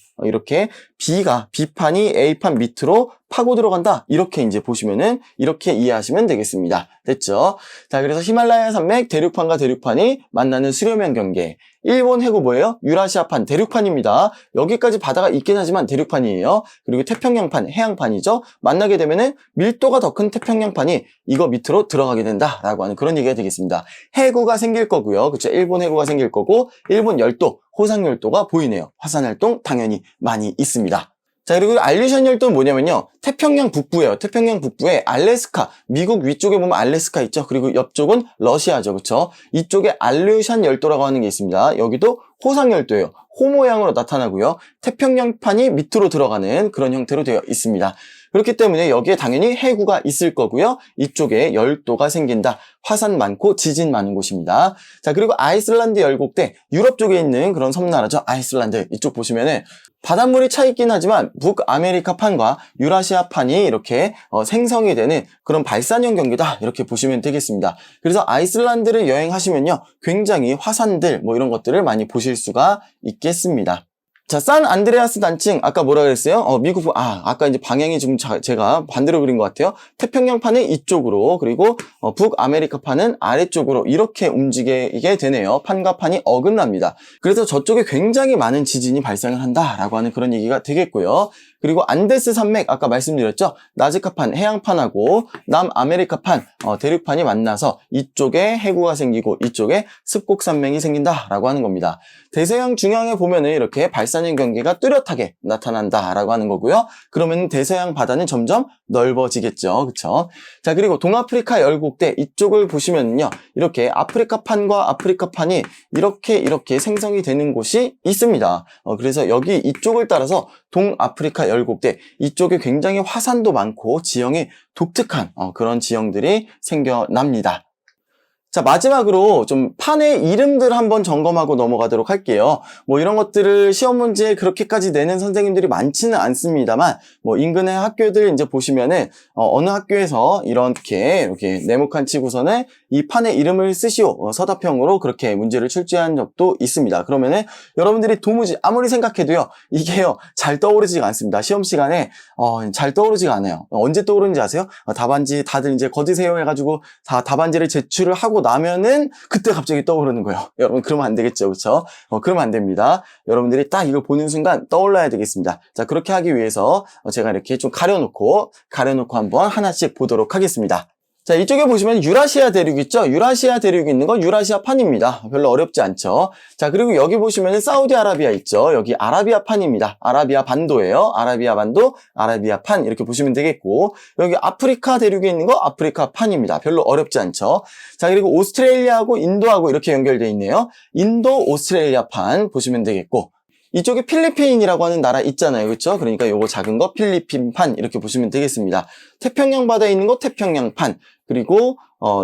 B판이 A판 밑으로 파고 들어간다. 이렇게 이제 보시면은 이렇게 이해하시면 되겠습니다. 됐죠? 자, 그래서 히말라야 산맥 대륙판과 대륙판이 만나는 수렴형 경계. 일본 해구 뭐예요? 유라시아판 대륙판입니다. 여기까지 바다가 있긴 하지만 대륙판이에요. 그리고 태평양판, 해양판이죠. 만나게 되면은 밀도가 더 큰 태평양판이 이거 밑으로 들어가게 된다라고 하는 그런 얘기가 되겠습니다. 해구가 생길 거고요. 그렇죠? 일본 해구가 생길 거고 일본 열도, 호상 열도가 보이네요. 화산 활동 당연히 많이 있습니다. 자, 그리고 알류션 열도는 뭐냐면요. 태평양 북부예요. 태평양 북부에 알래스카, 미국 위쪽에 보면 알래스카 있죠. 그리고 옆쪽은 러시아죠. 그렇죠? 이쪽에 알류션 열도라고 하는 게 있습니다. 여기도 호상 열도예요. 호 모양으로 나타나고요. 태평양판이 밑으로 들어가는 그런 형태로 되어 있습니다. 그렇기 때문에 여기에 당연히 해구가 있을 거고요. 이쪽에 열도가 생긴다. 화산 많고 지진 많은 곳입니다. 자, 그리고 아이슬란드 열곡대, 유럽 쪽에 있는 그런 섬나라죠. 아이슬란드. 이쪽 보시면은 바닷물이 차 있긴 하지만 북아메리카판과 유라시아판이 이렇게 생성이 되는 그런 발산형 경계다. 이렇게 보시면 되겠습니다. 그래서 아이슬란드를 여행하시면요. 굉장히 화산들 뭐 이런 것들을 많이 보실 수가 있겠습니다. 자, 산 안드레아스 단층, 아까 뭐라 그랬어요? 미국, 아까 이제 방향이 좀 제가 반대로 그린 것 같아요. 태평양판은 이쪽으로, 그리고 북아메리카판은 아래쪽으로 이렇게 움직이게 되네요. 판과 판이 어긋납니다. 그래서 저쪽에 굉장히 많은 지진이 발생을 한다라고 하는 그런 얘기가 되겠고요. 그리고 안데스 산맥, 아까 말씀드렸죠? 나즈카판, 해양판하고 남아메리카판, 대륙판이 만나서 이쪽에 해구가 생기고 이쪽에 습곡산맥이 생긴다라고 하는 겁니다. 대서양 중앙에 보면은 이렇게 발산형 경계가 뚜렷하게 나타난다라고 하는 거고요. 그러면 대서양 바다는 점점 넓어지겠죠. 그쵸? 자, 그리고 동아프리카 열곡대 이쪽을 보시면요. 이렇게 아프리카판과 아프리카판이 이렇게 생성이 되는 곳이 있습니다. 그래서 여기 이쪽을 따라서 동아프리카 열곡대 이쪽에 굉장히 화산도 많고 지형이 독특한 그런 지형들이 생겨납니다. 자, 마지막으로 좀 판의 이름들 한번 점검하고 넘어가도록 할게요. 뭐 이런 것들을 시험 문제에 그렇게까지 내는 선생님들이 많지는 않습니다만 뭐 인근의 학교들 이제 보시면은 어느 학교에서 이렇게 네모칸 치고서는 이 판의 이름을 쓰시오 서답형으로 그렇게 문제를 출제한 적도 있습니다. 그러면은 여러분들이 도무지 아무리 생각해도요 이게요 잘 떠오르지가 않습니다. 시험 시간에 잘 떠오르지가 않아요. 언제 떠오르는지 아세요? 답안지 다들 이제 거두세요 해가지고 답안지를 제출을 하고 나면은 그때 갑자기 떠오르는 거예요. 여러분 그러면 안 되겠죠, 그렇죠? 그러면 안 됩니다. 여러분들이 딱 이걸 보는 순간 떠올라야 되겠습니다. 자, 그렇게 하기 위해서 제가 이렇게 좀 가려놓고 한번 하나씩 보도록 하겠습니다. 자, 이쪽에 보시면 유라시아 대륙 있죠? 유라시아 대륙이 있는 건 유라시아판입니다. 별로 어렵지 않죠? 자, 그리고 여기 보시면 사우디아라비아 있죠? 여기 아라비아판입니다. 아라비아 반도예요. 아라비아 반도, 아라비아판 이렇게 보시면 되겠고 여기 아프리카 대륙에 있는 거 아프리카판입니다. 별로 어렵지 않죠? 자, 그리고 오스트레일리아하고 인도하고 이렇게 연결되어 있네요. 인도 오스트레일리아판 보시면 되겠고 이쪽에 필리핀이라고 하는 나라 있잖아요. 그렇죠? 그러니까 요거 작은 거 필리핀판 이렇게 보시면 되겠습니다. 태평양 바다에 있는 거 태평양판, 그리고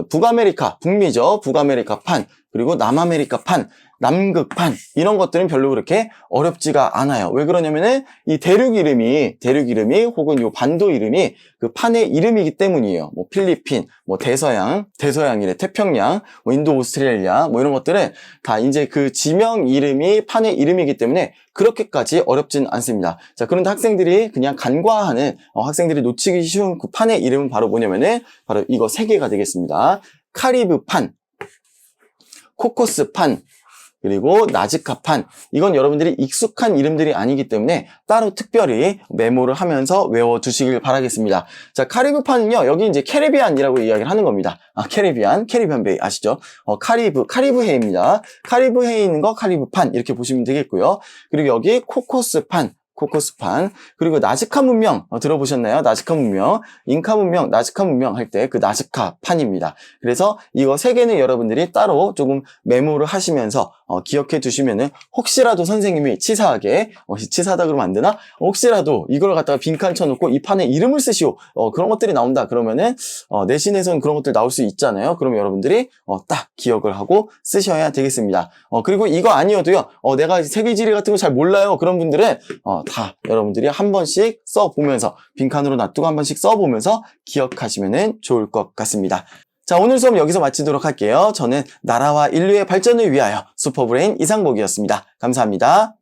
북아메리카, 북미죠. 북아메리카판, 그리고 남아메리카판, 남극판, 이런 것들은 별로 그렇게 어렵지가 않아요. 왜 그러냐면은 이 대륙 이름이 혹은 요 반도 이름이 그 판의 이름이기 때문이에요. 뭐 필리핀, 뭐 대서양이래, 태평양, 뭐 인도 오스트레일리아, 뭐 이런 것들은 다 이제 그 지명 이름이 판의 이름이기 때문에 그렇게까지 어렵진 않습니다. 자, 그런데 학생들이 그냥 간과하는, 학생들이 놓치기 쉬운 그 판의 이름은 바로 뭐냐면은 바로 이거 세 개가 되겠습니다. 카리브판, 코코스판, 그리고 나즈카판. 이건 여러분들이 익숙한 이름들이 아니기 때문에 따로 특별히 메모를 하면서 외워두시길 바라겠습니다. 자, 카리브판은요, 여기 이제 캐리비안이라고 이야기를 하는 겁니다. 캐리비안 베이 아시죠? 카리브해입니다. 카리브해에 있는 거 카리브판 이렇게 보시면 되겠고요. 그리고 여기 코코스판, 그리고 나즈카 문명 들어보셨나요? 나즈카 문명, 잉카 문명, 나즈카 문명 할 때 그 나즈카 판입니다. 그래서 이거 세 개는 여러분들이 따로 조금 메모를 하시면서 기억해 두시면은 혹시라도 선생님이 치사하게 치사하다 그러면 안 되나? 혹시라도 이걸 갖다가 빈칸 쳐놓고 이 판에 이름을 쓰시오, 그런 것들이 나온다 그러면은 내신에서는 그런 것들 나올 수 있잖아요. 그럼 여러분들이 딱 기억을 하고 쓰셔야 되겠습니다. 그리고 이거 아니어도요, 내가 세계지리 같은 거 잘 몰라요, 그런 분들은 다 여러분들이 한 번씩 써보면서 빈칸으로 놔두고 한 번씩 써보면서 기억하시면 좋을 것 같습니다. 자, 오늘 수업 여기서 마치도록 할게요. 저는 나라와 인류의 발전을 위하여 슈퍼브레인 이상복이었습니다. 감사합니다.